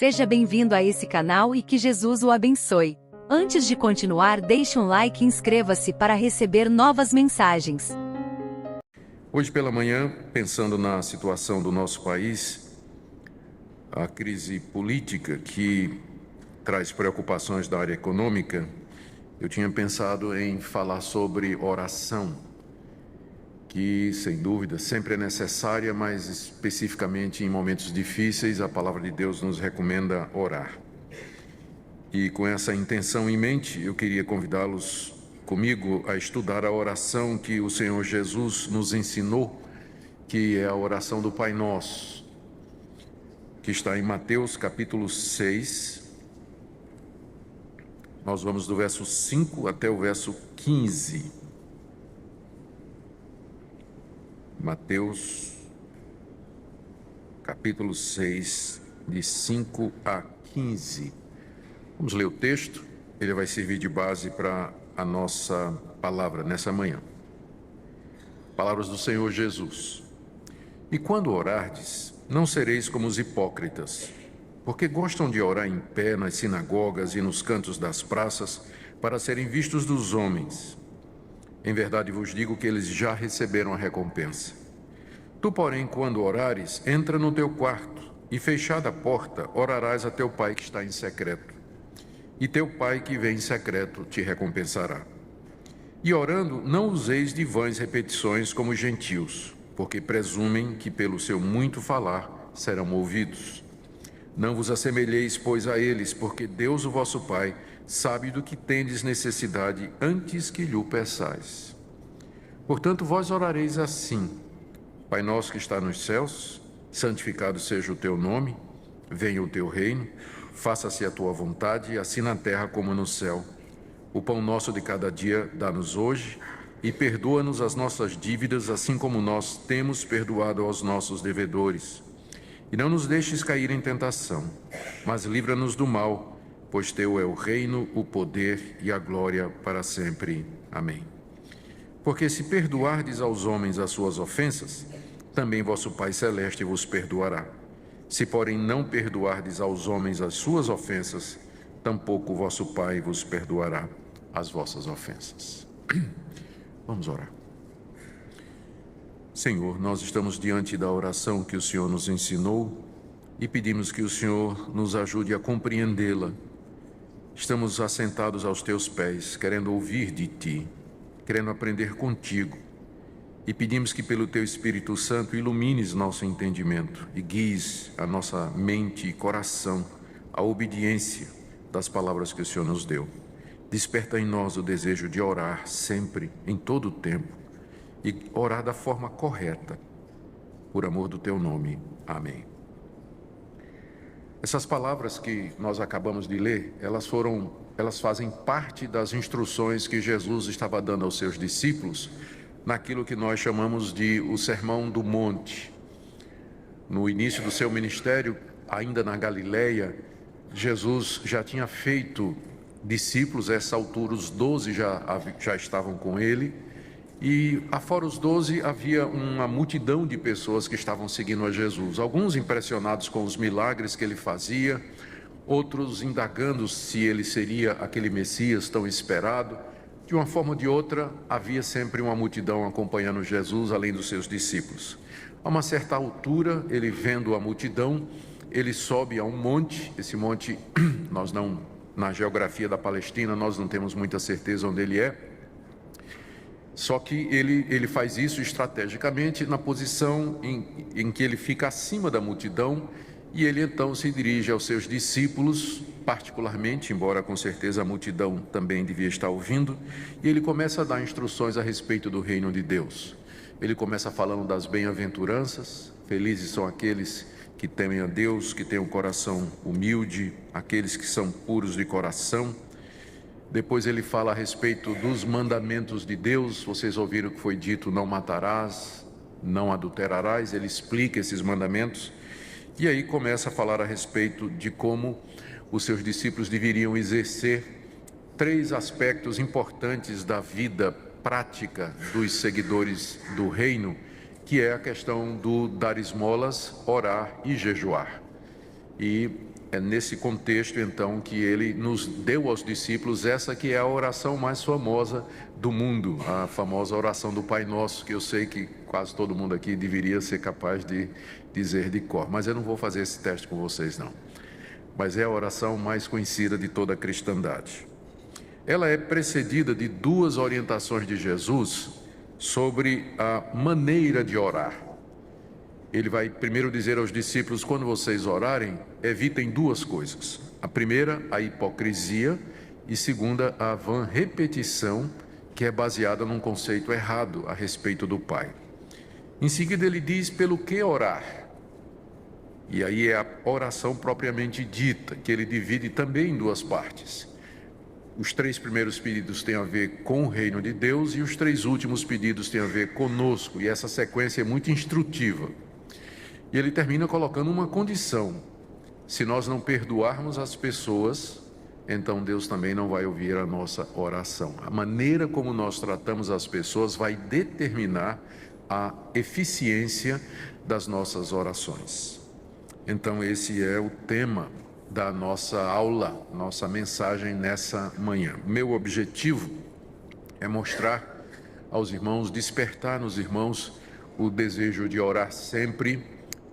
Seja bem-vindo a esse canal e que Jesus o abençoe. Antes de continuar, deixe um like e inscreva-se para receber novas mensagens. Hoje pela manhã, pensando na situação do nosso país, a crise política que traz preocupações da área econômica, eu tinha pensado em falar sobre oração, que, sem dúvida, sempre é necessária, mas especificamente em momentos difíceis, a palavra de Deus nos recomenda orar. E com essa intenção em mente, eu queria convidá-los comigo a estudar a oração que o Senhor Jesus nos ensinou, que é a oração do Pai Nosso, que está em Mateus capítulo 6. Nós vamos do verso 5 até o verso 15. Mateus capítulo 6, de 5 a 15. Vamos ler o texto, ele vai servir de base para a nossa palavra nessa manhã. Palavras do Senhor Jesus. E quando orardes, não sereis como os hipócritas, porque gostam de orar em pé nas sinagogas e nos cantos das praças, para serem vistos dos homens. Em verdade vos digo que eles já receberam a recompensa. Tu, porém, quando orares, entra no teu quarto, e fechada a porta, orarás a teu pai que está em secreto. E teu pai que vem em secreto te recompensará. E orando, não useis de vãs repetições como os gentios, porque presumem que pelo seu muito falar serão ouvidos. Não vos assemelheis, pois, a eles, porque Deus, o vosso Pai, sabe do que tendes necessidade antes que lhe o peçais. Portanto, vós orareis assim: Pai nosso que está nos céus, santificado seja o teu nome, venha o teu reino, faça-se a tua vontade, assim na terra como no céu. O pão nosso de cada dia dá-nos hoje, e perdoa-nos as nossas dívidas, assim como nós temos perdoado aos nossos devedores. E não nos deixes cair em tentação, mas livra-nos do mal, pois teu é o reino, o poder e a glória para sempre. Amém. Porque se perdoardes aos homens as suas ofensas, também vosso Pai Celeste vos perdoará. Se, porém, não perdoardes aos homens as suas ofensas, tampouco vosso Pai vos perdoará as vossas ofensas. Vamos orar. Senhor, nós estamos diante da oração que o Senhor nos ensinou e pedimos que o Senhor nos ajude a compreendê-la. Estamos assentados aos teus pés, querendo ouvir de ti, querendo aprender contigo. E pedimos que pelo teu Espírito Santo ilumines nosso entendimento e guies a nossa mente e coração à obediência das palavras que o Senhor nos deu. Desperta em nós o desejo de orar sempre, em todo o tempo, e orar da forma correta, por amor do teu nome. Amém. Essas palavras que nós acabamos de ler, elas fazem parte das instruções que Jesus estava dando aos seus discípulos naquilo que nós chamamos de o Sermão do Monte. No início do seu ministério, ainda na Galileia, Jesus já tinha feito discípulos. A essa altura os 12 já estavam com ele, e afora os 12 havia uma multidão de pessoas que estavam seguindo a Jesus, alguns impressionados com os milagres que ele fazia, outros indagando se ele seria aquele Messias tão esperado. De uma forma ou de outra, havia sempre uma multidão acompanhando Jesus, além dos seus discípulos. A uma certa altura, ele vendo a multidão, ele sobe a um monte. Esse monte, na geografia da Palestina, nós não temos muita certeza onde ele é. Só que ele faz isso estrategicamente na posição em que ele fica acima da multidão, e ele então se dirige aos seus discípulos, particularmente, embora com certeza a multidão também devia estar ouvindo, e ele começa a dar instruções a respeito do reino de Deus. Ele começa falando das bem-aventuranças. Felizes são aqueles que temem a Deus, que têm um coração humilde, aqueles que são puros de coração. Depois ele fala a respeito dos mandamentos de Deus. Vocês ouviram que foi dito: não matarás, não adulterarás. Ele explica esses mandamentos. E aí começa a falar a respeito de como os seus discípulos deveriam exercer 3 aspectos importantes da vida prática dos seguidores do reino, que é a questão do dar esmolas, orar e jejuar. E É nesse contexto, então, que ele nos deu aos discípulos essa que é a oração mais famosa do mundo, a famosa oração do Pai Nosso, que eu sei que quase todo mundo aqui deveria ser capaz de dizer de cor, mas eu não vou fazer esse teste com vocês, não. Mas é a oração mais conhecida de toda a cristandade. Ela é precedida de duas orientações de Jesus sobre a maneira de orar. Ele vai primeiro dizer aos discípulos: quando vocês orarem, evitem duas coisas. A primeira, a hipocrisia, e segunda, a vã repetição, que é baseada num conceito errado a respeito do Pai. Em seguida, ele diz pelo que orar. E aí é a oração propriamente dita, que ele divide também em duas partes. Os 3 primeiros pedidos têm a ver com o reino de Deus e os 3 últimos pedidos têm a ver conosco. E essa sequência é muito instrutiva. E ele termina colocando uma condição: se nós não perdoarmos as pessoas, então Deus também não vai ouvir a nossa oração. A maneira como nós tratamos as pessoas vai determinar a eficiência das nossas orações. Então esse é o tema da nossa aula, nossa mensagem nessa manhã. Meu objetivo é mostrar aos irmãos, despertar nos irmãos o desejo de orar sempre,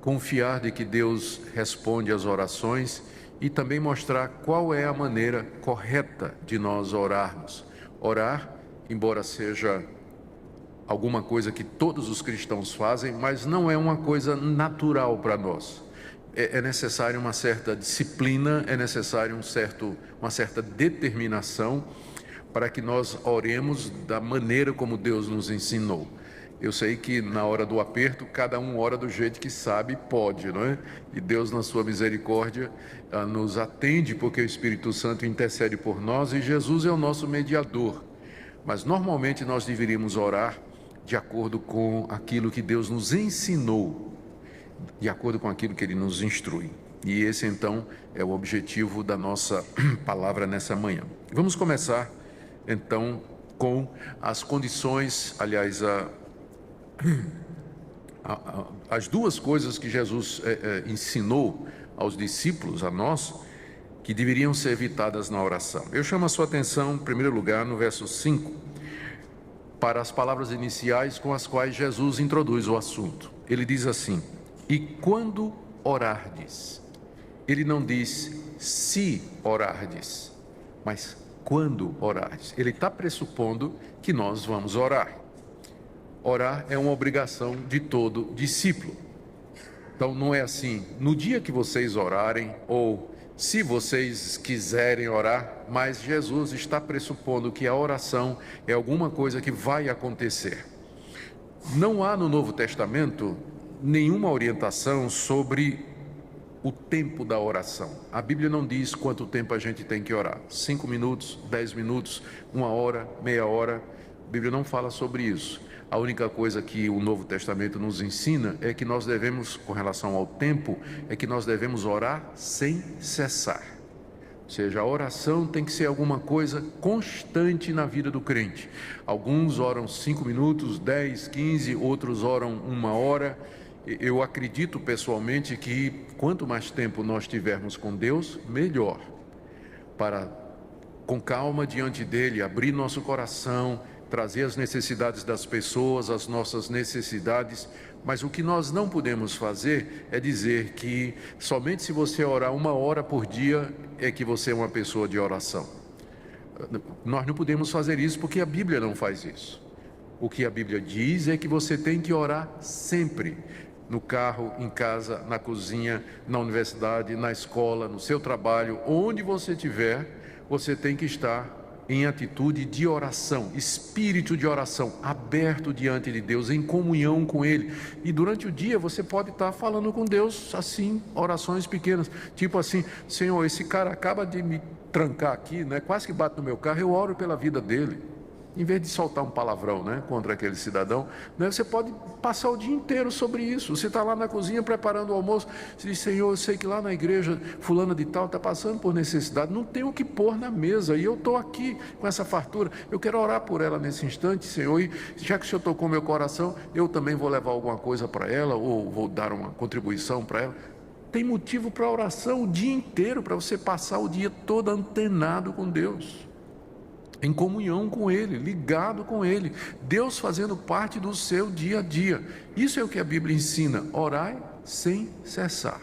confiar de que Deus responde às orações e também mostrar qual é a maneira correta de nós orarmos. Orar, embora seja alguma coisa que todos os cristãos fazem, mas não é uma coisa natural para nós. É necessário uma certa disciplina, é necessário uma certa determinação para que nós oremos da maneira como Deus nos ensinou. Eu sei que na hora do aperto, cada um ora do jeito que sabe e pode, não é? E Deus, na sua misericórdia, nos atende, porque o Espírito Santo intercede por nós e Jesus é o nosso mediador. Mas normalmente nós deveríamos orar de acordo com aquilo que Deus nos ensinou, de acordo com aquilo que Ele nos instrui. E esse, então, é o objetivo da nossa palavra nessa manhã. Vamos começar, então, com as condições, aliás, as duas coisas que Jesus ensinou aos discípulos, a nós, que deveriam ser evitadas na oração. Eu chamo a sua atenção, em primeiro lugar, no verso 5, para as palavras iniciais com as quais Jesus introduz o assunto. Ele diz assim: e quando orardes. Ele não diz se orardes, mas quando orardes. Ele está pressupondo que nós vamos orar. Orar é uma obrigação de todo discípulo. Então não é assim, no dia que vocês orarem, ou se vocês quiserem orar, mas Jesus está pressupondo que a oração é alguma coisa que vai acontecer. Não há no Novo Testamento nenhuma orientação sobre o tempo da oração. A Bíblia não diz quanto tempo a gente tem que orar. 5 minutos, 10 minutos, 1 hora, meia hora. A Bíblia não fala sobre isso. A única coisa que o Novo Testamento nos ensina é que nós devemos, com relação ao tempo, é que nós devemos orar sem cessar. Ou seja, a oração tem que ser alguma coisa constante na vida do crente. Alguns oram 5 minutos, 10, 15, outros oram 1 hora. Eu acredito pessoalmente que quanto mais tempo nós tivermos com Deus, melhor. Para, com calma diante dele, abrir nosso coração, trazer as necessidades das pessoas, as nossas necessidades, mas o que nós não podemos fazer é dizer que somente se você orar 1 hora por dia é que você é uma pessoa de oração. Nós não podemos fazer isso porque a Bíblia não faz isso. O que a Bíblia diz é que você tem que orar sempre, no carro, em casa, na cozinha, na universidade, na escola, no seu trabalho, onde você estiver, você tem que estar em atitude de oração, espírito de oração, aberto diante de Deus, em comunhão com Ele. E durante o dia você pode estar falando com Deus assim, orações pequenas, tipo assim: Senhor, esse cara acaba de me trancar aqui, né? Quase que bate no meu carro, eu oro pela vida dele. Em vez de soltar um palavrão, né, contra aquele cidadão, né, você pode passar o dia inteiro sobre isso. Você está lá na cozinha preparando o almoço, você diz: Senhor, eu sei que lá na igreja fulana de tal está passando por necessidade, não tem o que pôr na mesa, e eu estou aqui com essa fartura, eu quero orar por ela nesse instante, Senhor, e já que o Senhor tocou meu coração, eu também vou levar alguma coisa para ela, ou vou dar uma contribuição para ela. tem motivo para oração o dia inteiro, para você passar o dia todo antenado com Deus, em comunhão com Ele, ligado com Ele, Deus fazendo parte do seu dia a dia. Isso é o que a Bíblia ensina: orai sem cessar.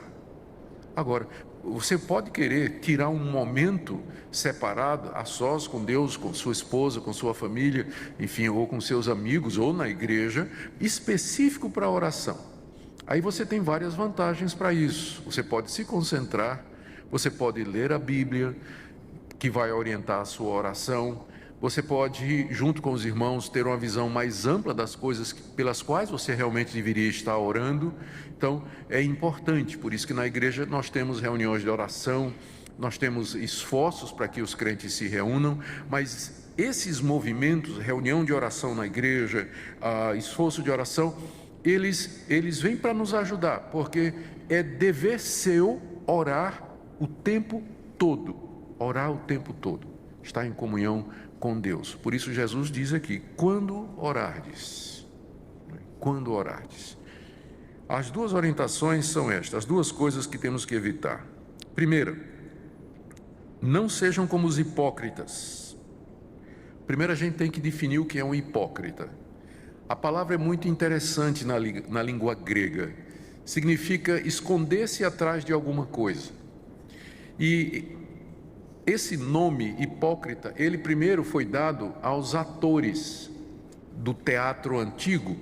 Agora, você pode querer tirar um momento separado, a sós com Deus, com sua esposa, com sua família, enfim, ou com seus amigos, ou na igreja, específico para a oração. Aí você tem várias vantagens para isso. Você pode se concentrar, você pode ler a Bíblia, que vai orientar a sua oração. Você pode, junto com os irmãos, ter uma visão mais ampla das coisas pelas quais você realmente deveria estar orando. Então, é importante, por isso que na igreja nós temos reuniões de oração, nós temos esforços para que os crentes se reúnam, mas esses movimentos, reunião de oração na igreja, esforço de oração, eles vêm para nos ajudar, porque é dever seu orar o tempo todo, estar em comunhão com Deus. Por isso Jesus diz aqui: quando orardes. As duas orientações são estas, as duas coisas que temos que evitar. Primeira, não sejam como os hipócritas. Primeiro a gente tem que definir o que é um hipócrita. A palavra é muito interessante na língua grega. Significa esconder-se atrás de alguma coisa. E esse nome hipócrita, ele primeiro foi dado aos atores do teatro antigo,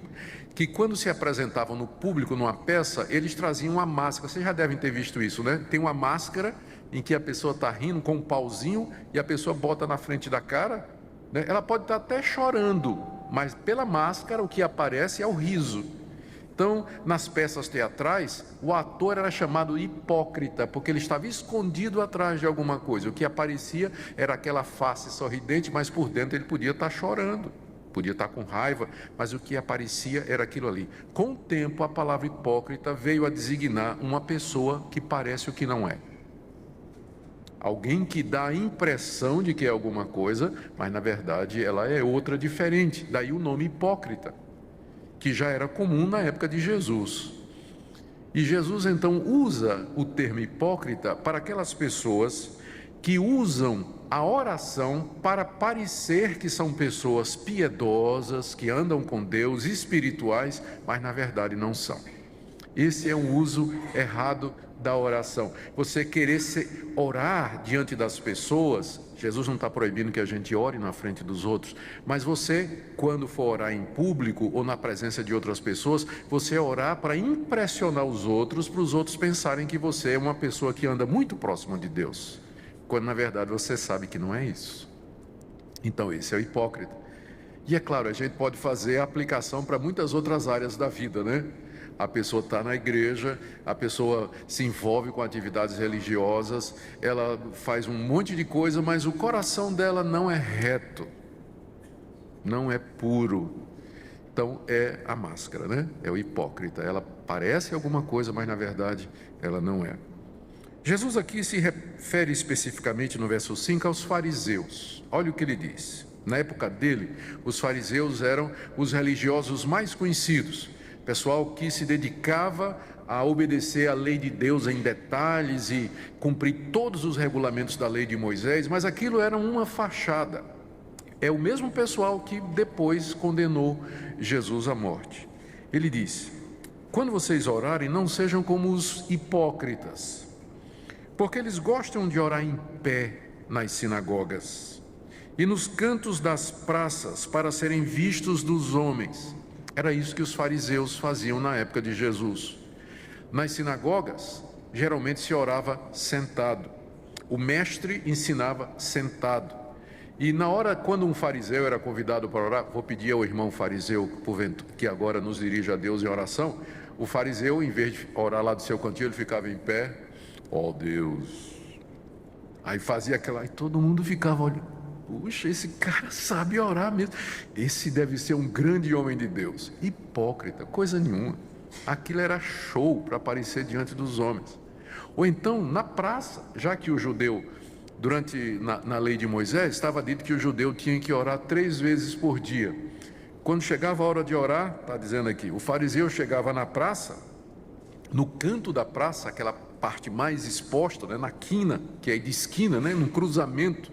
que quando se apresentavam no público numa peça, eles traziam uma máscara. Vocês já devem ter visto isso, né? Tem uma máscara em que a pessoa está rindo com um pauzinho e a pessoa bota na frente da cara, né? Ela pode estar até chorando, mas pela máscara o que aparece é o riso. Então, nas peças teatrais, o ator era chamado hipócrita, porque ele estava escondido atrás de alguma coisa. O que aparecia era aquela face sorridente, mas por dentro ele podia estar chorando, podia estar com raiva, mas o que aparecia era aquilo ali. Com o tempo, a palavra hipócrita veio a designar uma pessoa que parece o que não é. Alguém que dá a impressão de que é alguma coisa, mas na verdade ela é outra diferente. Daí o nome hipócrita, que já era comum na época de Jesus. E Jesus então usa o termo hipócrita para aquelas pessoas que usam a oração para parecer que são pessoas piedosas, que andam com Deus, espirituais, mas na verdade não são. Esse é um uso errado da oração. Você querer orar diante das pessoas, Jesus não está proibindo que a gente ore na frente dos outros, mas você, quando for orar em público ou na presença de outras pessoas, você orar para impressionar os outros, para os outros pensarem que você é uma pessoa que anda muito próxima de Deus, quando na verdade você sabe que não é isso. Então esse é o hipócrita. E é claro, a gente pode fazer a aplicação para muitas outras áreas da vida, né? A pessoa está na igreja, a pessoa se envolve com atividades religiosas, ela faz um monte de coisa, mas o coração dela não é reto, não é puro. Então é a máscara, né? É o hipócrita. Ela parece alguma coisa, mas na verdade ela não é. Jesus aqui se refere especificamente no verso 5 aos fariseus. Olha o que ele diz. Na época dele, os fariseus eram os religiosos mais conhecidos. Pessoal que se dedicava a obedecer a lei de Deus em detalhes e cumprir todos os regulamentos da lei de Moisés, mas aquilo era uma fachada. É o mesmo pessoal que depois condenou Jesus à morte. Ele disse: quando vocês orarem, não sejam como os hipócritas, porque eles gostam de orar em pé nas sinagogas e nos cantos das praças para serem vistos dos homens. Era isso que os fariseus faziam na época de Jesus. Nas sinagogas, geralmente se orava sentado. O mestre ensinava sentado. E na hora, quando um fariseu era convidado para orar, vou pedir ao irmão fariseu, que agora nos dirige a Deus em oração, o fariseu, em vez de orar lá do seu cantinho, ele ficava em pé, ó Deus. Aí fazia aquela, aí todo mundo ficava olhando. Puxa, esse cara sabe orar mesmo. Esse deve ser um grande homem de Deus. Hipócrita, coisa nenhuma. Aquilo era show para aparecer diante dos homens. Ou então, na praça, já que o judeu, na lei de Moisés, estava dito que o judeu tinha que orar 3 vezes por dia. Quando chegava a hora de orar, está dizendo aqui, o fariseu chegava na praça, no canto da praça, aquela parte mais exposta, né, na quina, que é de esquina, né, num cruzamento.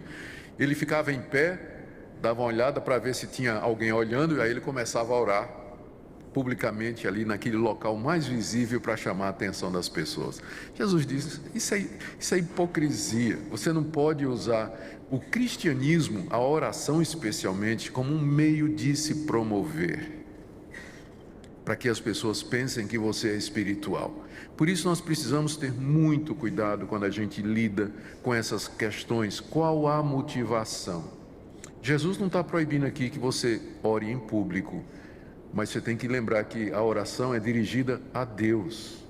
Ele ficava em pé, dava uma olhada para ver se tinha alguém olhando, e aí ele começava a orar publicamente ali naquele local mais visível para chamar a atenção das pessoas. Jesus diz, isso é hipocrisia. Você não pode usar o cristianismo, a oração especialmente, como um meio de se promover, para que as pessoas pensem que você é espiritual. Por isso nós precisamos ter muito cuidado quando a gente lida com essas questões. Qual a motivação? Jesus não está proibindo aqui que você ore em público, mas você tem que lembrar que a oração é dirigida a Deus.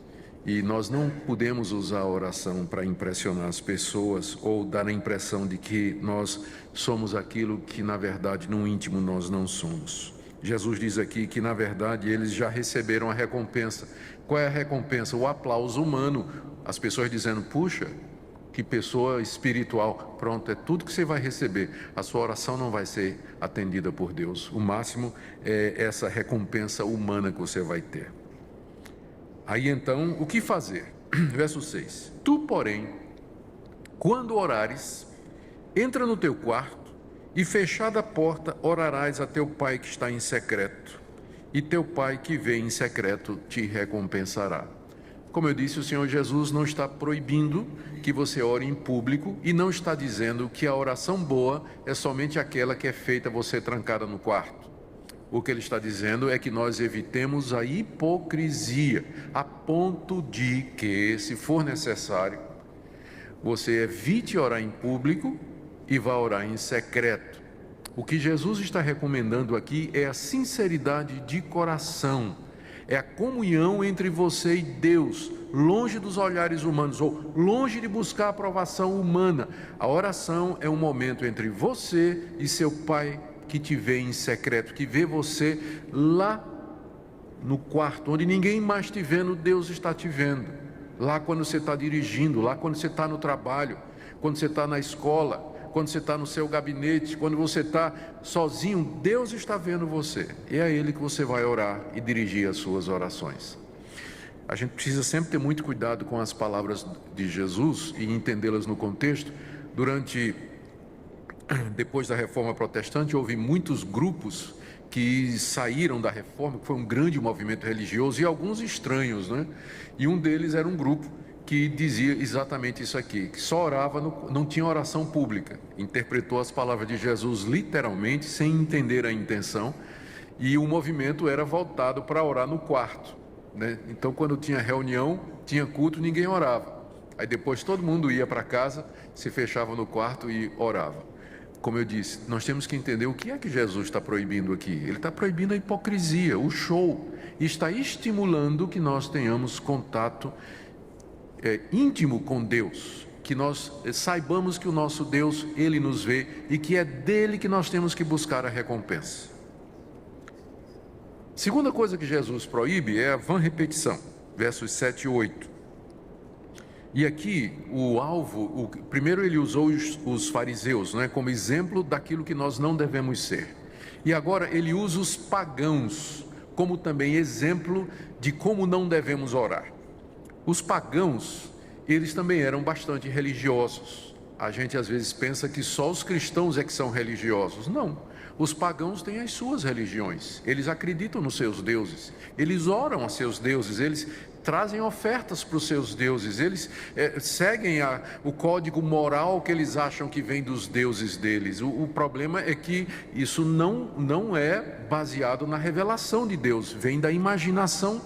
E nós não podemos usar a oração para impressionar as pessoas ou dar a impressão de que nós somos aquilo que na verdade no íntimo nós não somos. Jesus diz aqui que na verdade eles já receberam a recompensa. Qual é a recompensa? O aplauso humano. As pessoas dizendo, puxa, que pessoa espiritual. Pronto, é tudo que você vai receber. A sua oração não vai ser atendida por Deus. O máximo é essa recompensa humana que você vai ter. Aí então, o que fazer? Verso 6. Tu, porém, quando orares, entra no teu quarto e, fechada a porta, orarás a teu pai que está em secreto, e teu pai que vê em secreto te recompensará. Como eu disse, o Senhor Jesus não está proibindo que você ore em público e não está dizendo que a oração boa é somente aquela que é feita você trancada no quarto. O que ele está dizendo é que nós evitemos a hipocrisia, a ponto de que, se for necessário, você evite orar em público e vá orar em secreto. O que Jesus está recomendando aqui é a sinceridade de coração, é a comunhão entre você e Deus, longe dos olhares humanos, ou longe de buscar a aprovação humana. A oração é um momento entre você e seu Pai que te vê em secreto, que vê você lá no quarto, onde ninguém mais te vendo, Deus está te vendo. Lá quando você está dirigindo, lá quando você está no trabalho, quando você está na escola, quando você está no seu gabinete, quando você está sozinho, Deus está vendo você. E é a Ele que você vai orar e dirigir as suas orações. A gente precisa sempre ter muito cuidado com as palavras de Jesus e entendê-las no contexto. Depois da Reforma Protestante, houve muitos grupos que saíram da Reforma, que foi um grande movimento religioso, e alguns estranhos, né? E um deles era um grupo que dizia exatamente isso aqui, que só orava, não tinha oração pública. Interpretou as palavras de Jesus literalmente, sem entender a intenção, e o movimento era voltado para orar no quarto, né? Então, quando tinha reunião, tinha culto, ninguém orava. Aí depois todo mundo ia para casa, se fechava no quarto e orava. Como eu disse, nós temos que entender o que é que Jesus está proibindo aqui. Ele está proibindo a hipocrisia, o show, e está estimulando que nós tenhamos contato íntimo com Deus, que nós saibamos que o nosso Deus, Ele nos vê e que é dele que nós temos que buscar a recompensa. Segunda coisa que Jesus proíbe é a vã repetição, versos 7 e 8. E aqui primeiro ele usou os fariseus, né, como exemplo daquilo que nós não devemos ser. E agora ele usa os pagãos como também exemplo de como não devemos orar. Os pagãos, eles também eram bastante religiosos. A gente às vezes pensa que só os cristãos é que são religiosos. Não, os pagãos têm as suas religiões. Eles acreditam nos seus deuses, eles oram a seus deuses, eles trazem ofertas para os seus deuses, eles seguem o código moral que eles acham que vem dos deuses deles. O problema é que isso não é baseado na revelação de Deus, vem da imaginação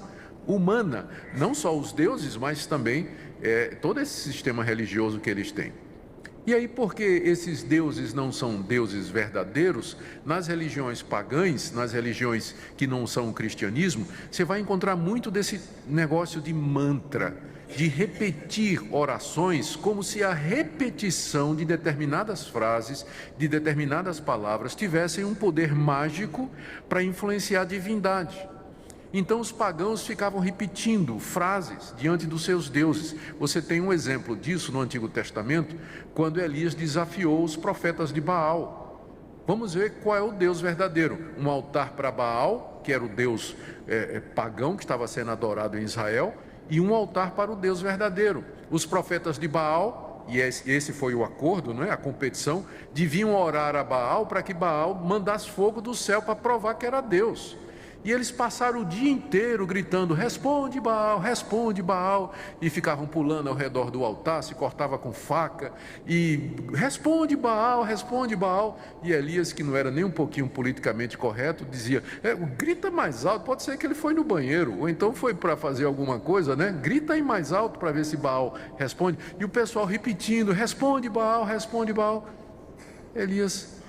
humana, não só os deuses, mas também todo esse sistema religioso que eles têm. E aí, porque esses deuses não são deuses verdadeiros, nas religiões pagãs, nas religiões que não são o cristianismo, você vai encontrar muito desse negócio de mantra, de repetir orações como se a repetição de determinadas frases, de determinadas palavras, tivessem um poder mágico para influenciar a divindade. Então os pagãos ficavam repetindo frases diante dos seus deuses. Você tem um exemplo disso no Antigo Testamento, quando Elias desafiou os profetas de Baal. Vamos ver qual é o Deus verdadeiro. Um altar para Baal, que era o Deus pagão que estava sendo adorado em Israel, e um altar para o Deus verdadeiro. Os profetas de Baal, e esse foi o acordo, não é? A competição, deviam orar a Baal para que Baal mandasse fogo do céu para provar que era Deus. E eles passaram o dia inteiro gritando: responde Baal, e ficavam pulando ao redor do altar, se cortava com faca, e responde Baal, e Elias, que não era nem um pouquinho politicamente correto, dizia: grita mais alto, pode ser que ele foi no banheiro, ou então foi para fazer alguma coisa, né? Grita aí mais alto para ver se Baal responde, e o pessoal repetindo: responde Baal. Elias,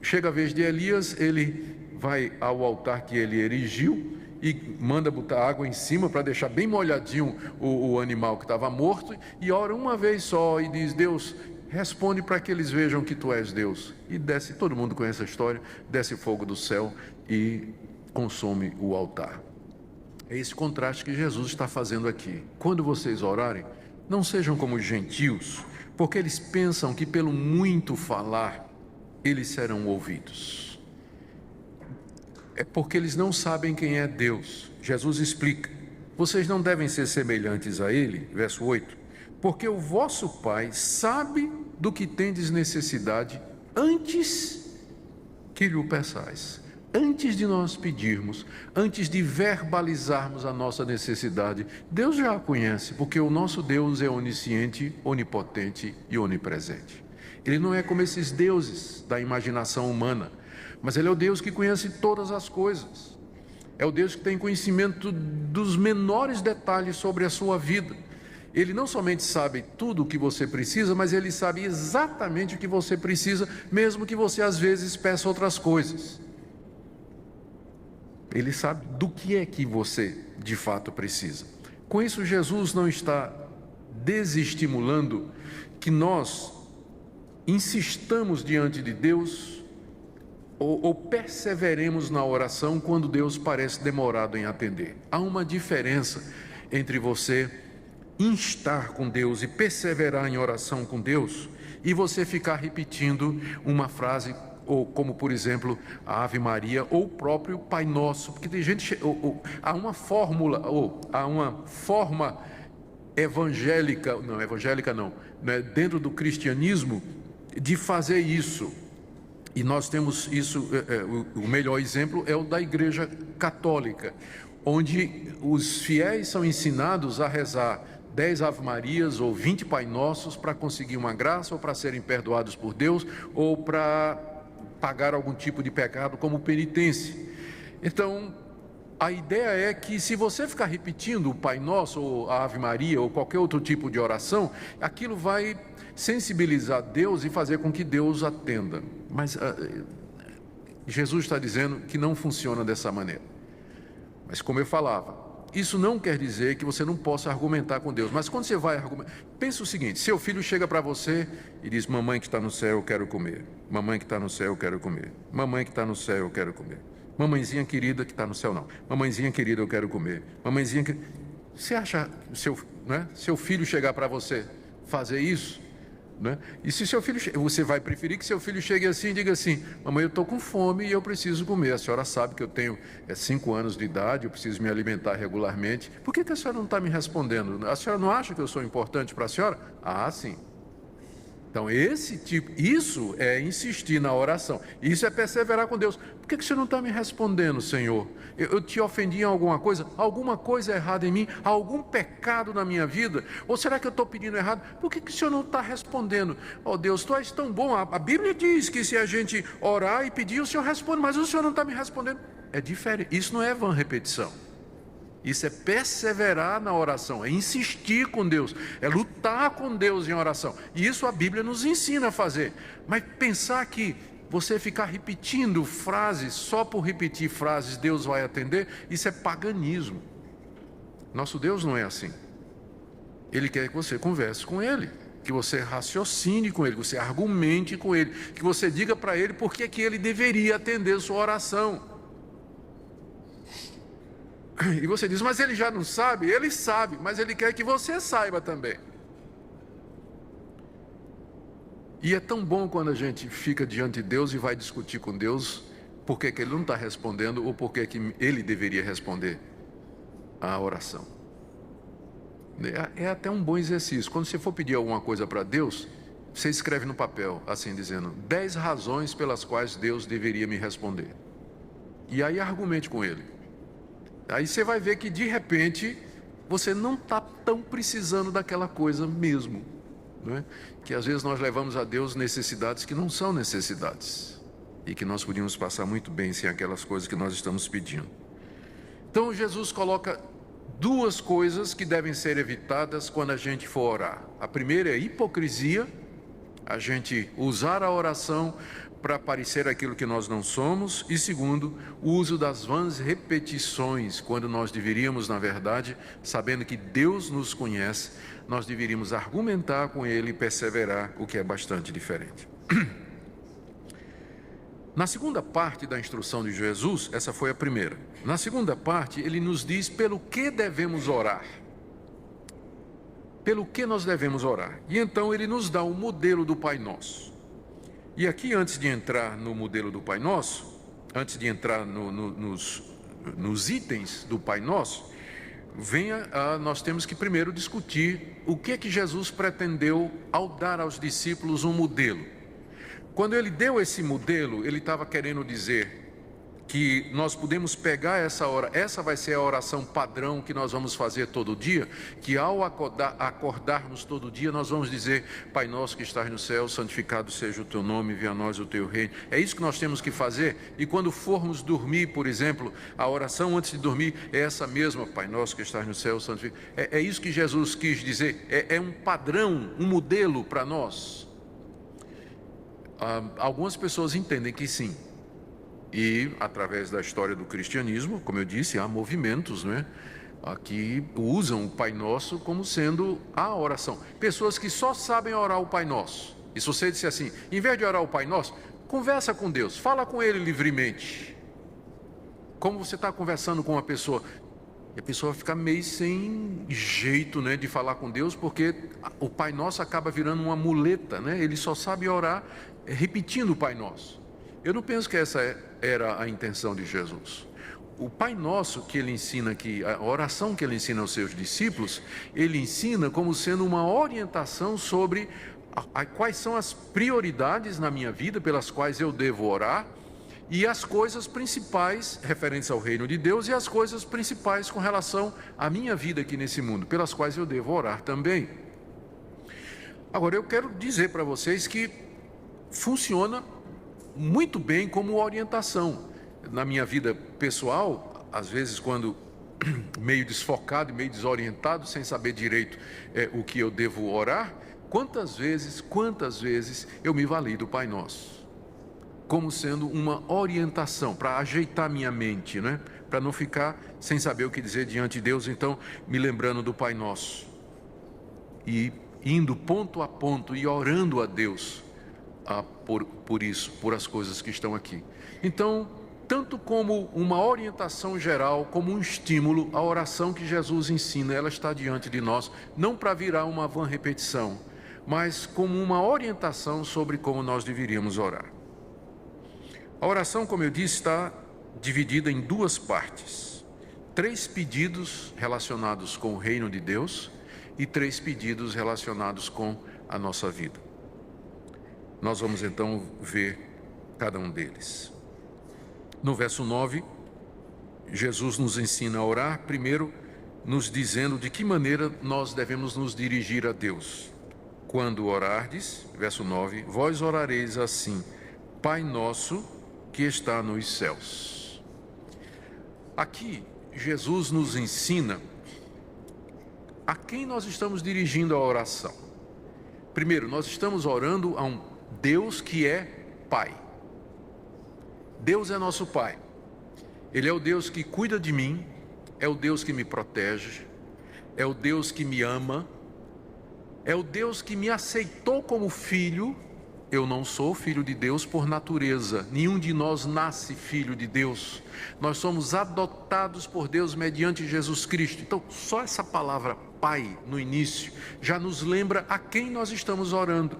chega a vez de Elias, ele vai ao altar que ele erigiu e manda botar água em cima para deixar bem molhadinho o animal que estava morto, e ora uma vez só e diz: Deus, responde para que eles vejam que tu és Deus. E desce, todo mundo conhece a história, desce fogo do céu e consome o altar. É esse contraste que Jesus está fazendo aqui. Quando vocês orarem, não sejam como os gentios, porque eles pensam que pelo muito falar eles serão ouvidos. É porque eles não sabem quem é Deus. Jesus explica: vocês não devem ser semelhantes a Ele, verso 8, porque o vosso Pai sabe do que tendes necessidade antes que lhe o peçais. Antes de nós pedirmos, antes de verbalizarmos a nossa necessidade, Deus já a conhece, porque o nosso Deus é onisciente, onipotente e onipresente. Ele não é como esses deuses da imaginação humana, mas Ele é o Deus que conhece todas as coisas. É o Deus que tem conhecimento dos menores detalhes sobre a sua vida. Ele não somente sabe tudo o que você precisa, mas Ele sabe exatamente o que você precisa, mesmo que você às vezes peça outras coisas. Ele sabe do que é que você de fato precisa. Com isso, Jesus não está desestimulando que nós insistamos diante de Deus ou perseveremos na oração quando Deus parece demorado em atender. Há uma diferença entre você instar com Deus e perseverar em oração com Deus e você ficar repetindo uma frase, ou como por exemplo a Ave Maria ou o próprio Pai Nosso, porque tem gente, há uma fórmula, ou há uma forma evangélica não, né, dentro do cristianismo, de fazer isso. E nós temos isso, o melhor exemplo é o da Igreja Católica, onde os fiéis são ensinados a rezar 10 Ave Marias ou 20 Pai Nossos para conseguir uma graça, ou para serem perdoados por Deus, ou para pagar algum tipo de pecado como penitência. Então, a ideia é que se você ficar repetindo o Pai Nosso, ou a Ave Maria, ou qualquer outro tipo de oração, aquilo vai sensibilizar Deus e fazer com que Deus atenda. Mas Jesus está dizendo que não funciona dessa maneira. Mas como eu falava, isso não quer dizer que você não possa argumentar com Deus. Mas quando você vai argumentar, pensa o seguinte: seu filho chega para você e diz: mamãe que está no céu, eu quero comer. Mamãe que está no céu, eu quero comer. Mamãe que está no céu, eu quero comer. Mamãezinha querida que está no céu, não. Mamãezinha querida, eu quero comer. Mamãezinha querida. Você acha seu filho chegar para você fazer isso? Né? E se seu filho, você vai preferir que seu filho chegue assim e diga assim: mamãe, eu estou com fome e eu preciso comer. A senhora sabe que eu tenho 5 anos de idade, eu preciso me alimentar regularmente. Por que a senhora não está me respondendo? A senhora não acha que eu sou importante para a senhora? Ah, sim. Então isso é insistir na oração, isso é perseverar com Deus. Por que você não está me respondendo, Senhor? Eu te ofendi em alguma coisa errada em mim, algum pecado na minha vida? Ou será que eu estou pedindo errado? Por que o Senhor não está respondendo? Oh Deus, Tu és tão bom, a Bíblia diz que se a gente orar e pedir, o Senhor responde, mas o Senhor não está me respondendo. É diferente, isso não é vã repetição. Isso é perseverar na oração, é insistir com Deus, é lutar com Deus em oração. E isso a Bíblia nos ensina a fazer. Mas pensar que você ficar repetindo frases, só por repetir frases Deus vai atender, isso é paganismo. Nosso Deus não é assim. Ele quer que você converse com Ele, que você raciocine com Ele, que você argumente com Ele, que você diga para Ele por que Ele deveria atender sua oração. E você diz: mas Ele já não sabe? Ele sabe, mas Ele quer que você saiba também. E é tão bom quando a gente fica diante de Deus e vai discutir com Deus por que Ele não está respondendo, ou por que Ele deveria responder à oração. É até um bom exercício. Quando você for pedir alguma coisa para Deus, você escreve no papel, assim dizendo, 10 razões pelas quais Deus deveria me responder. E aí argumente com Ele. Aí você vai ver que de repente você não está tão precisando daquela coisa mesmo, não é? Que às vezes nós levamos a Deus necessidades que não são necessidades e que nós podíamos passar muito bem sem aquelas coisas que nós estamos pedindo. Então Jesus coloca duas coisas que devem ser evitadas quando a gente for orar. A primeira é a hipocrisia, a gente usar a oração para parecer aquilo que nós não somos, e segundo, o uso das vãs repetições, quando nós deveríamos, na verdade, sabendo que Deus nos conhece, nós deveríamos argumentar com Ele e perseverar, o que é bastante diferente. Na segunda parte da instrução de Jesus, essa foi a primeira. Na segunda parte, ele nos diz pelo que devemos orar. Pelo que nós devemos orar. E então ele nos dá o modelo do Pai Nosso. E aqui, antes de entrar no modelo do Pai Nosso, antes de entrar nos itens do Pai Nosso, nós temos que primeiro discutir o que Jesus pretendeu ao dar aos discípulos um modelo. Quando ele deu esse modelo, ele estava querendo dizer que nós podemos pegar essa vai ser a oração padrão que nós vamos fazer todo dia, que ao acordarmos todo dia, nós vamos dizer, Pai nosso que estás no céu, santificado seja o teu nome, venha a nós o teu reino. É isso que nós temos que fazer, e quando formos dormir, por exemplo, a oração antes de dormir é essa mesma, Pai nosso que estás no céu, santificado. É isso que Jesus quis dizer, é um padrão, um modelo para nós. Algumas pessoas entendem que sim, e através da história do cristianismo, como eu disse, há movimentos, não é? Que usam o Pai Nosso como sendo a oração. Pessoas que só sabem orar o Pai Nosso. E se você disser assim, em vez de orar o Pai Nosso, conversa com Deus, fala com Ele livremente. Como você está conversando com uma pessoa, e a pessoa fica meio sem jeito, né, de falar com Deus, porque o Pai Nosso acaba virando uma muleta, né? Ele só sabe orar repetindo o Pai Nosso. Eu não penso que essa era a intenção de Jesus. O Pai Nosso que ele ensina aqui, a oração que ele ensina aos seus discípulos, ele ensina como sendo uma orientação sobre quais são as prioridades na minha vida pelas quais eu devo orar, e as coisas principais referentes ao reino de Deus e as coisas principais com relação à minha vida aqui nesse mundo, pelas quais eu devo orar também. Agora, eu quero dizer para vocês que funciona muito bem como orientação. Na minha vida pessoal, às vezes quando meio desfocado e meio desorientado, sem saber direito o que eu devo orar, quantas vezes eu me vali do Pai Nosso, como sendo uma orientação, para ajeitar minha mente, né? Para não ficar sem saber o que dizer diante de Deus, então me lembrando do Pai Nosso, e indo ponto a ponto e orando a Deus, por isso, por as coisas que estão aqui. Então, tanto como uma orientação geral, como um estímulo, a oração que Jesus ensina, ela está diante de nós, não para virar uma vã repetição, mas como uma orientação sobre como nós deveríamos orar. A oração, como eu disse, está dividida em duas partes. 3 pedidos relacionados com o reino de Deus e 3 pedidos relacionados com a nossa vida. Nós vamos então ver cada um deles. No verso 9, Jesus nos ensina a orar, primeiro nos dizendo de que maneira nós devemos nos dirigir a Deus. Quando orardes, verso 9, vós orareis assim, Pai nosso que está nos céus. Aqui, Jesus nos ensina a quem nós estamos dirigindo a oração. Primeiro, nós estamos orando a um Deus que é Pai. Deus é nosso Pai. Ele é o Deus que cuida de mim, é o Deus que me protege, é o Deus que me ama, é o Deus que me aceitou como filho. Eu não sou filho de Deus por natureza, nenhum de nós nasce filho de Deus. Nós somos adotados por Deus mediante Jesus Cristo. Então, só essa palavra Pai no início já nos lembra a quem nós estamos orando.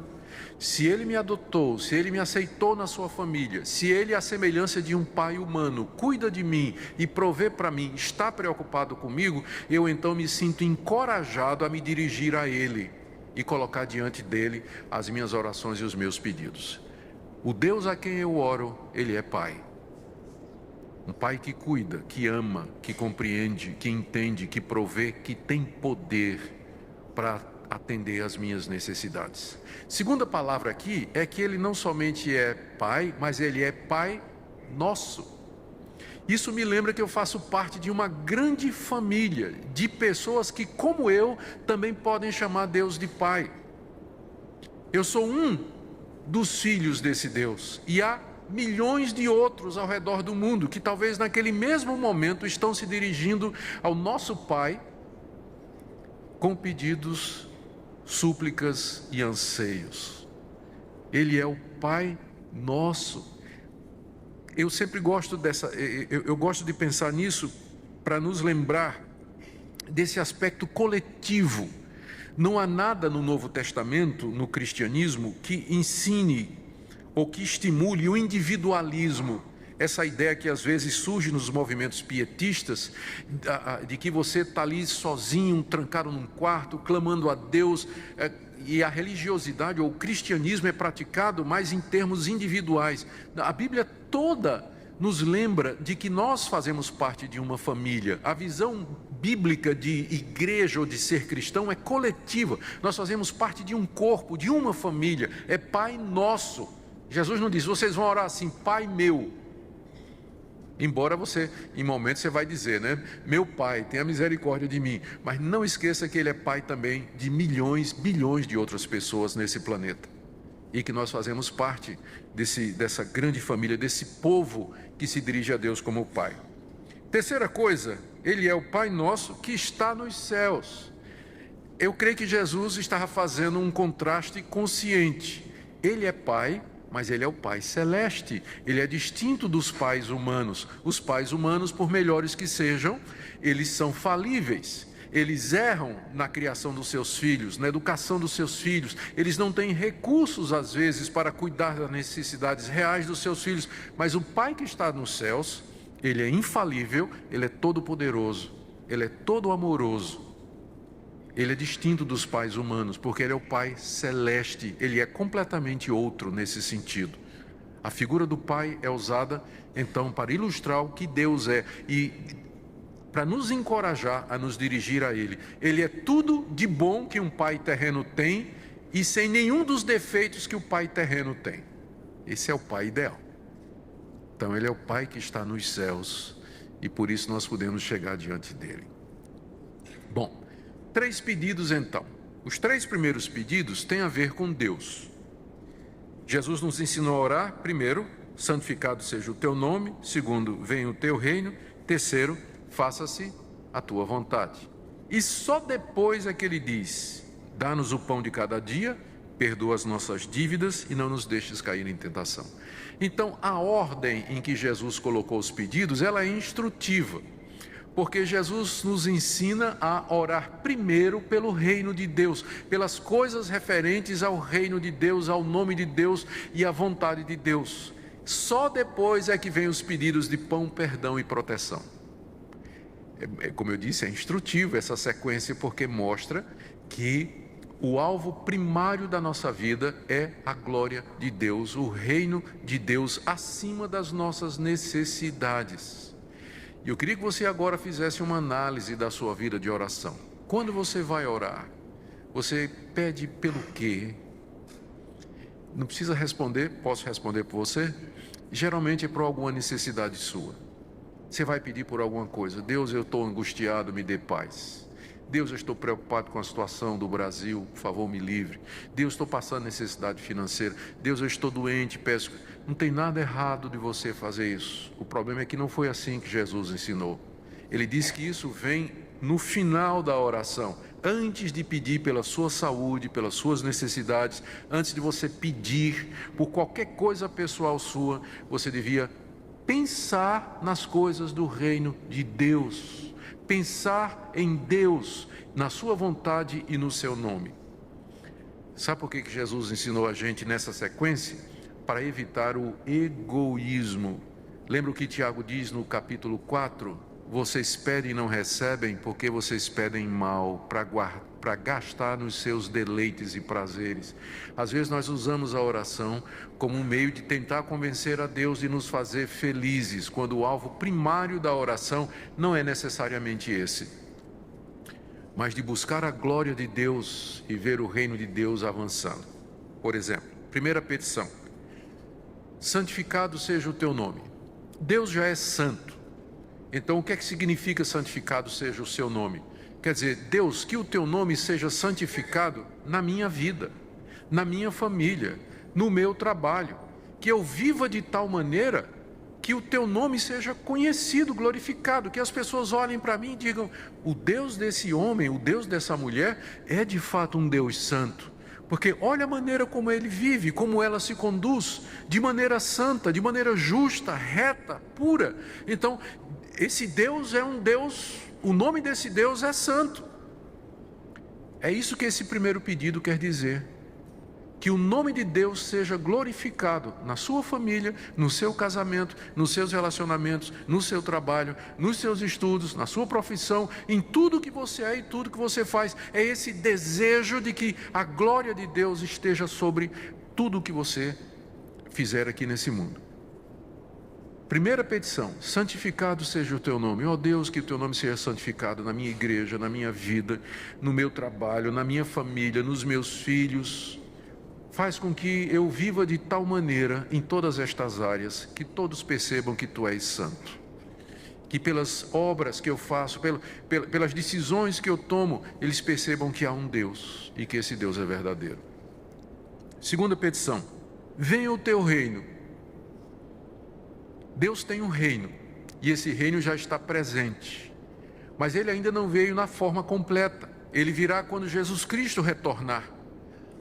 Se Ele me adotou, se Ele me aceitou na sua família, se Ele, à semelhança de um pai humano, cuida de mim e provê para mim, está preocupado comigo, eu então me sinto encorajado a me dirigir a Ele e colocar diante dEle as minhas orações e os meus pedidos. O Deus a quem eu oro, Ele é Pai. Um Pai que cuida, que ama, que compreende, que entende, que provê, que tem poder para atender às minhas necessidades. Segunda palavra aqui é que Ele não somente é Pai, mas Ele é Pai nosso. Isso me lembra que eu faço parte de uma grande família de pessoas que, como eu, também podem chamar Deus de Pai. Eu sou um dos filhos desse Deus e há milhões de outros ao redor do mundo que talvez naquele mesmo momento estão se dirigindo ao nosso Pai com pedidos, súplicas e anseios. Ele é o Pai nosso. Eu sempre gosto eu gosto de pensar nisso para nos lembrar desse aspecto coletivo. Não há nada no Novo Testamento, no cristianismo, que ensine ou que estimule o individualismo. Essa ideia que às vezes surge nos movimentos pietistas, de que você está ali sozinho, trancado num quarto, clamando a Deus, e a religiosidade ou o cristianismo é praticado mais em termos individuais. A Bíblia toda nos lembra de que nós fazemos parte de uma família. A visão bíblica de igreja ou de ser cristão é coletiva. Nós fazemos parte de um corpo, de uma família. É Pai nosso. Jesus não diz, vocês vão orar assim, Pai meu. Embora você, em momentos você vai dizer, né? Meu Pai, tenha misericórdia de mim. Mas não esqueça que Ele é Pai também de milhões, bilhões de outras pessoas nesse planeta. E que nós fazemos parte dessa grande família, desse povo que se dirige a Deus como Pai. Terceira coisa, Ele é o Pai nosso que está nos céus. Eu creio que Jesus estava fazendo um contraste consciente. Ele é Pai, mas Ele é o Pai celeste. Ele é distinto dos pais humanos. Os pais humanos, por melhores que sejam, eles são falíveis. Eles erram na criação dos seus filhos, na educação dos seus filhos. Eles não têm recursos, às vezes, para cuidar das necessidades reais dos seus filhos. Mas o Pai que está nos céus, Ele é infalível, Ele é todo-poderoso, Ele é todo-amoroso. Ele é distinto dos pais humanos, porque Ele é o Pai celeste. Ele é completamente outro nesse sentido. A figura do Pai é usada, então, para ilustrar o que Deus é e para nos encorajar a nos dirigir a Ele. Ele é tudo de bom que um pai terreno tem e sem nenhum dos defeitos que o pai terreno tem. Esse é o Pai ideal. Então Ele é o Pai que está nos céus e por isso nós podemos chegar diante dEle. Bom, 3 pedidos então. Os 3 primeiros pedidos têm a ver com Deus. Jesus nos ensinou a orar, primeiro, santificado seja o teu nome. Segundo, venha o teu reino. Terceiro, faça-se a tua vontade. E só depois é que Ele diz, dá-nos o pão de cada dia, perdoa as nossas dívidas e não nos deixes cair em tentação. Então, a ordem em que Jesus colocou os pedidos, ela é instrutiva, porque Jesus nos ensina a orar primeiro pelo reino de Deus, pelas coisas referentes ao reino de Deus, ao nome de Deus e à vontade de Deus. Só depois é que vem os pedidos de pão, perdão e proteção. Como eu disse, é instrutivo essa sequência, porque mostra que o alvo primário da nossa vida é a glória de Deus, o reino de Deus acima das nossas necessidades. E eu queria que você agora fizesse uma análise da sua vida de oração. Quando você vai orar, você pede pelo quê? Não precisa responder, posso responder por você? Geralmente é por alguma necessidade sua. Você vai pedir por alguma coisa. Deus, eu estou angustiado, me dê paz. Deus, eu estou preocupado com a situação do Brasil, por favor, me livre. Deus, estou passando necessidade financeira. Deus, eu estou doente, peço. Não tem nada errado de você fazer isso. O problema é que não foi assim que Jesus ensinou. Ele disse que isso vem no final da oração, antes de pedir pela sua saúde, pelas suas necessidades, antes de você pedir por qualquer coisa pessoal sua, você devia pensar nas coisas do reino de Deus, pensar em Deus, na sua vontade e no seu nome. Sabe por que Jesus ensinou a gente nessa sequência? Para evitar o egoísmo. Lembra o que Tiago diz no capítulo 4? Vocês pedem e não recebem porque vocês pedem mal para gastar nos seus deleites e prazeres. Às vezes nós usamos a oração como um meio de tentar convencer a Deus de nos fazer felizes, quando o alvo primário da oração não é necessariamente esse, mas de buscar a glória de Deus e ver o reino de Deus avançando. Por exemplo, primeira petição: santificado seja o teu nome. Deus já é santo. Então, o que é que significa santificado seja o seu nome? Quer dizer, Deus, que o teu nome seja santificado na minha vida, na minha família, no meu trabalho, que eu viva de tal maneira que o teu nome seja conhecido, glorificado, que as pessoas olhem para mim e digam: o Deus desse homem, o Deus dessa mulher é de fato um Deus santo. Porque olha a maneira como ele vive, como ela se conduz, de maneira santa, de maneira justa, reta, pura. Então, esse Deus é um Deus, o nome desse Deus é santo. É isso que esse primeiro pedido quer dizer. Que o nome de Deus seja glorificado na sua família, no seu casamento, nos seus relacionamentos, no seu trabalho, nos seus estudos, na sua profissão, em tudo que você é e tudo que você faz. É esse desejo de que a glória de Deus esteja sobre tudo o que você fizer aqui nesse mundo. Primeira petição: santificado seja o teu nome. Ó Deus, que o teu nome seja santificado na minha igreja, na minha vida, no meu trabalho, na minha família, nos meus filhos. Faz com que eu viva de tal maneira em todas estas áreas que todos percebam que tu és santo. Que pelas obras que eu faço, pelas decisões que eu tomo, eles percebam que há um Deus e que esse Deus é verdadeiro. Segunda petição: venha o teu reino. Deus tem um reino e esse reino já está presente, mas ele ainda não veio na forma completa. Ele virá quando Jesus Cristo retornar.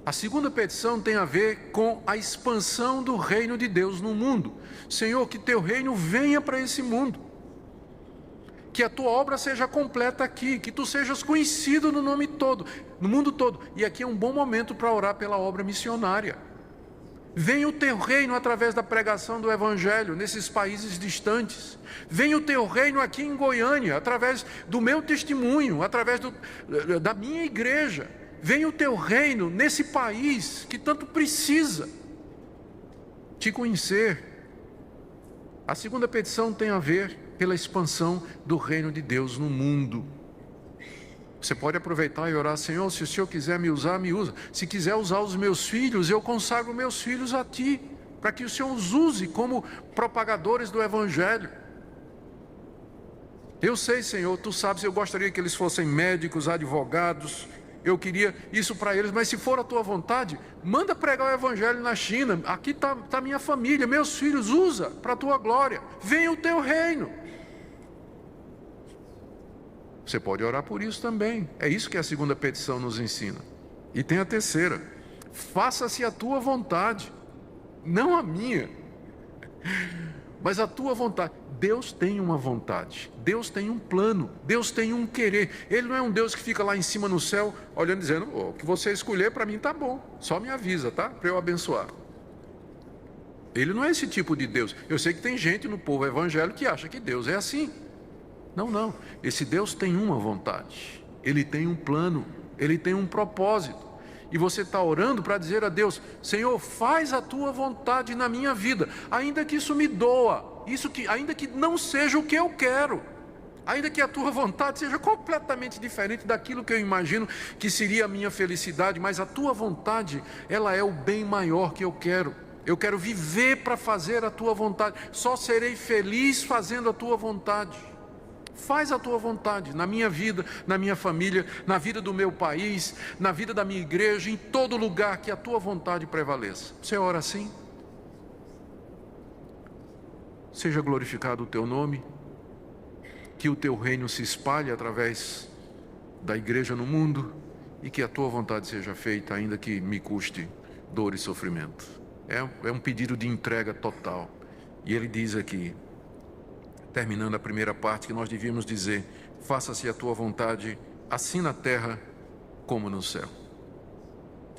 A segunda petição tem a ver com a expansão do reino de Deus no mundo. Senhor, que teu reino venha para esse mundo, que a tua obra seja completa aqui, que tu sejas conhecido no mundo todo. E aqui é um bom momento para orar pela obra missionária. Venha o teu reino através da pregação do Evangelho nesses países distantes. Venha o teu reino aqui em Goiânia, através do meu testemunho, através da minha igreja. Venha o teu reino nesse país que tanto precisa te conhecer. A segunda petição tem a ver pela expansão do reino de Deus no mundo. Você pode aproveitar e orar: Senhor, se o Senhor quiser me usar, me usa. Se quiser usar os meus filhos, eu consagro meus filhos a Ti, para que o Senhor os use como propagadores do Evangelho. Eu sei, Senhor, Tu sabes, eu gostaria que eles fossem médicos, advogados, eu queria isso para eles, mas se for a Tua vontade, manda pregar o Evangelho na China. Aqui está minha família, meus filhos, usa para a Tua glória. Venha o Teu reino. Você pode orar por isso também. É isso que a segunda petição nos ensina. E tem a terceira: faça-se a tua vontade, não a minha, mas a tua vontade. Deus tem uma vontade, Deus tem um plano, Deus tem um querer. Ele não é um Deus que fica lá em cima no céu, olhando e dizendo: o que você escolher para mim tá bom, só me avisa, tá? Para eu abençoar. Ele não é esse tipo de Deus. Eu sei que tem gente no povo evangélico que acha que Deus é assim. Não. Esse Deus tem uma vontade. Ele tem um plano. Ele tem um propósito. E você está orando para dizer a Deus: Senhor, faz a tua vontade na minha vida, ainda que isso me doa, ainda que não seja o que eu quero, ainda que a tua vontade seja completamente diferente daquilo que eu imagino que seria a minha felicidade, mas a tua vontade, ela é o bem maior que eu quero. Eu quero viver para fazer a tua vontade. Só serei feliz fazendo a tua vontade. Faz a tua vontade na minha vida, na minha família, na vida do meu país, na vida da minha igreja, em todo lugar, que a tua vontade prevaleça. Você ora assim? Seja glorificado o teu nome, que o teu reino se espalhe através da igreja no mundo e que a tua vontade seja feita, ainda que me custe dor e sofrimento. É um pedido de entrega total. E ele diz aqui, terminando a primeira parte, que nós devíamos dizer: faça-se a tua vontade, assim na terra como no céu.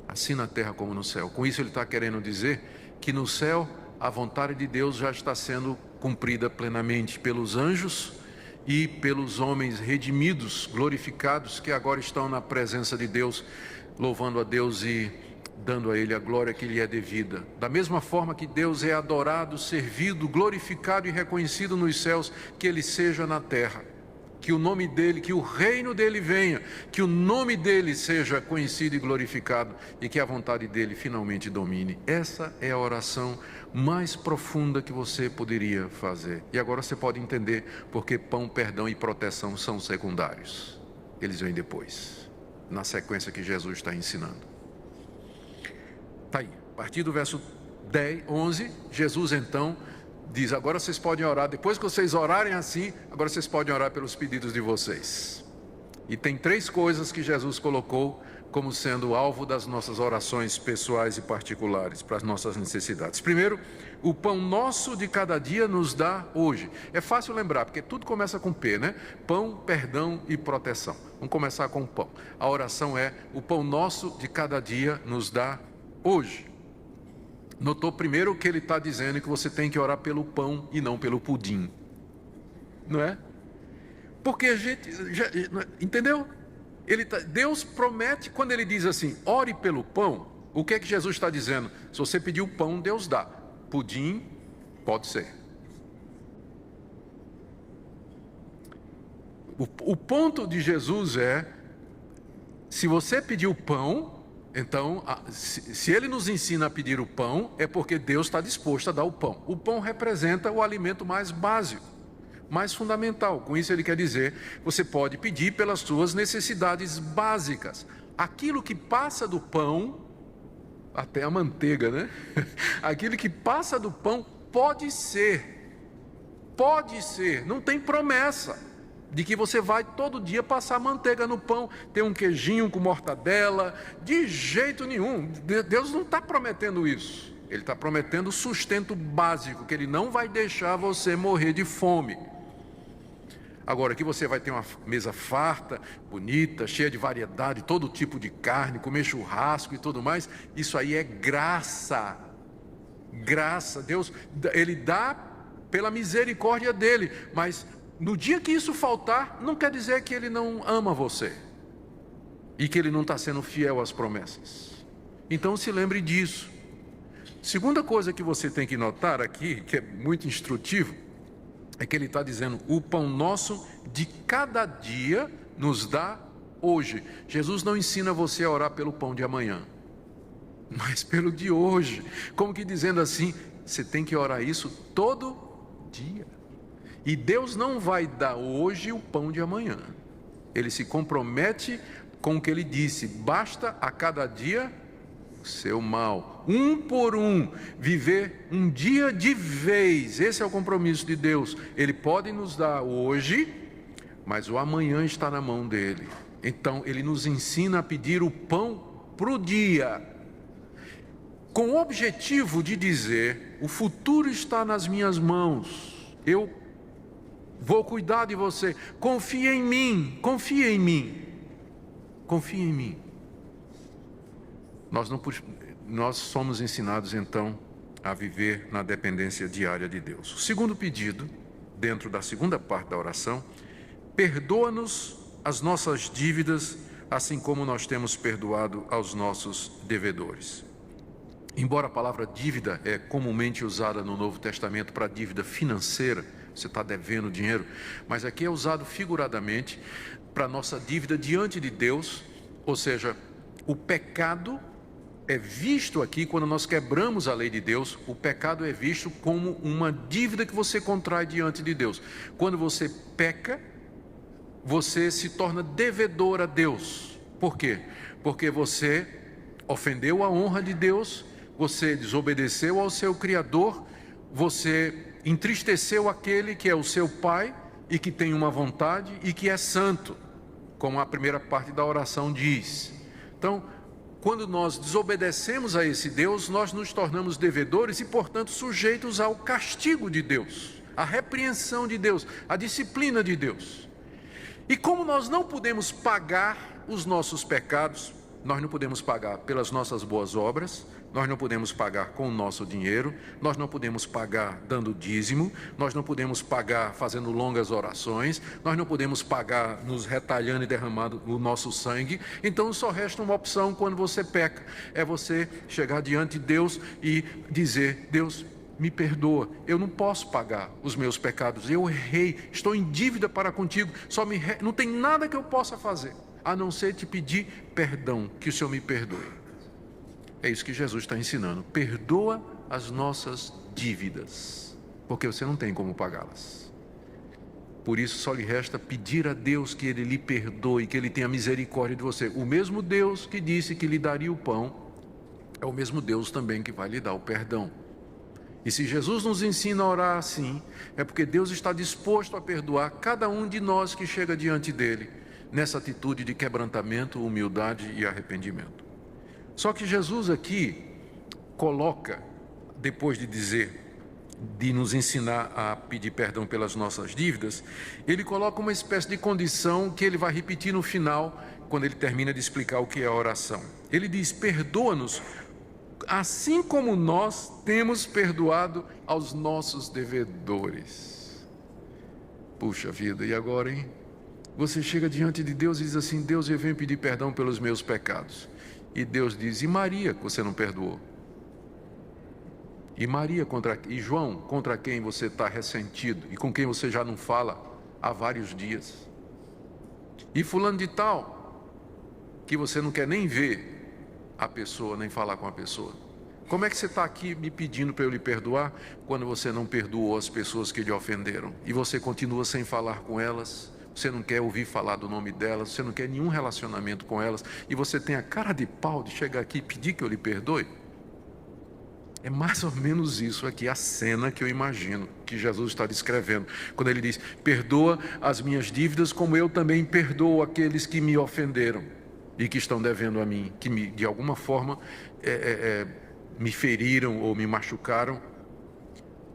assim na terra como no céu. Com isso ele está querendo dizer que no céu a vontade de Deus já está sendo cumprida plenamente pelos anjos e pelos homens redimidos, glorificados, que agora estão na presença de Deus, louvando a Deus e dando a Ele a glória que lhe é devida. Da mesma forma que Deus é adorado, servido, glorificado e reconhecido nos céus, que Ele seja na terra. Que o nome dEle, que o reino dEle venha, que o nome dEle seja conhecido e glorificado e que a vontade dEle finalmente domine. Essa é a oração mais profunda que você poderia fazer. E agora você pode entender porque pão, perdão e proteção são secundários. Eles vêm depois, na sequência que Jesus está ensinando. Está aí, a partir do verso 11, Jesus então diz, agora vocês podem orar, depois que vocês orarem assim, agora vocês podem orar pelos pedidos de vocês. E tem 3 coisas que Jesus colocou como sendo alvo das nossas orações pessoais e particulares, para as nossas necessidades. Primeiro, o pão nosso de cada dia nos dá hoje. É fácil lembrar, porque tudo começa com P, né? Pão, perdão e proteção. Vamos começar com o pão. A oração é, o pão nosso de cada dia nos dá hoje. Notou primeiro que ele está dizendo que você tem que orar pelo pão e não pelo pudim, não é? Porque a gente, entendeu? Deus promete, quando ele diz assim, ore pelo pão, o que é que Jesus está dizendo? Se você pedir o pão, Deus dá. Pudim, pode ser. O ponto de Jesus é, se você pedir o pão, então, se ele nos ensina a pedir o pão, é porque Deus está disposto a dar o pão. O pão representa o alimento mais básico, mais fundamental. Com isso ele quer dizer, você pode pedir pelas suas necessidades básicas. Aquilo que passa do pão, até a manteiga, né? Aquilo que passa do pão pode ser, não tem promessa de que você vai todo dia passar manteiga no pão, ter um queijinho com mortadela, de jeito nenhum. Deus não está prometendo isso. Ele está prometendo o sustento básico, que Ele não vai deixar você morrer de fome. Agora, que você vai ter uma mesa farta, bonita, cheia de variedade, todo tipo de carne, comer churrasco e tudo mais, isso aí é graça. Graça, Deus, Ele dá pela misericórdia dEle, mas no dia que isso faltar, não quer dizer que Ele não ama você e que Ele não está sendo fiel às promessas. Então se lembre disso. Segunda coisa que você tem que notar aqui, que é muito instrutivo, é que Ele está dizendo, o pão nosso de cada dia nos dá hoje. Jesus não ensina você a orar pelo pão de amanhã, mas pelo de hoje, como que dizendo assim, você tem que orar isso todo dia. E Deus não vai dar hoje o pão de amanhã. Ele se compromete com o que Ele disse, basta a cada dia o seu mal, um por um, viver um dia de vez. Esse é o compromisso de Deus. Ele pode nos dar hoje, mas o amanhã está na mão dEle. Então Ele nos ensina a pedir o pão para o dia, com o objetivo de dizer, o futuro está nas minhas mãos, eu vou cuidar de você, confia em mim, confia em mim, confia em mim. Nós somos ensinados então a viver na dependência diária de Deus. O segundo pedido, dentro da segunda parte da oração, perdoa-nos as nossas dívidas, assim como nós temos perdoado aos nossos devedores. Embora a palavra dívida é comumente usada no Novo Testamento para dívida financeira, você está devendo dinheiro, mas aqui é usado figuradamente para nossa dívida diante de Deus, ou seja, o pecado é visto aqui, quando nós quebramos a lei de Deus, o pecado é visto como uma dívida que você contrai diante de Deus. Quando você peca, você se torna devedor a Deus. Por quê? Porque você ofendeu a honra de Deus, você desobedeceu ao seu Criador, você entristeceu aquele que é o seu Pai e que tem uma vontade e que é santo, como a primeira parte da oração diz. Então, quando nós desobedecemos a esse Deus, nós nos tornamos devedores e, portanto, sujeitos ao castigo de Deus, à repreensão de Deus, à disciplina de Deus. E como nós não podemos pagar os nossos pecados, Nós não podemos pagar pelas nossas boas obras, nós não podemos pagar com o nosso dinheiro, nós não podemos pagar dando dízimo, nós não podemos pagar fazendo longas orações, nós não podemos pagar nos retalhando e derramando o nosso sangue. Então só resta uma opção quando você peca, é você chegar diante de Deus e dizer: Deus, me perdoa, eu não posso pagar os meus pecados, eu errei, estou em dívida para contigo, não tem nada que eu possa fazer, a não ser te pedir perdão, que o Senhor me perdoe. É isso que Jesus está ensinando: perdoa as nossas dívidas, porque você não tem como pagá-las. Por isso só lhe resta pedir a Deus que Ele lhe perdoe, que Ele tenha misericórdia de você. O mesmo Deus que disse que lhe daria o pão, é o mesmo Deus também que vai lhe dar o perdão. E se Jesus nos ensina a orar assim, é porque Deus está disposto a perdoar cada um de nós que chega diante dele, nessa atitude de quebrantamento, humildade e arrependimento. Só que Jesus aqui coloca, depois de nos ensinar a pedir perdão pelas nossas dívidas, ele coloca uma espécie de condição que ele vai repetir no final, quando ele termina de explicar o que é a oração. Ele diz: perdoa-nos, assim como nós temos perdoado aos nossos devedores. Puxa vida, e agora, hein? Você chega diante de Deus e diz assim: Deus, eu venho pedir perdão pelos meus pecados. E Deus diz: e Maria, que você não perdoou? E João, contra quem você está ressentido e com quem você já não fala há vários dias? E fulano de tal, que você não quer nem ver a pessoa, nem falar com a pessoa. Como é que você está aqui me pedindo para eu lhe perdoar, quando você não perdoou as pessoas que lhe ofenderam? E você continua sem falar com elas, você não quer ouvir falar do nome delas, você não quer nenhum relacionamento com elas, e você tem a cara de pau de chegar aqui e pedir que eu lhe perdoe? É mais ou menos isso aqui, a cena que eu imagino que Jesus está descrevendo, quando ele diz: perdoa as minhas dívidas como eu também perdoo aqueles que me ofenderam e que estão devendo a mim, que de alguma forma me feriram ou me machucaram.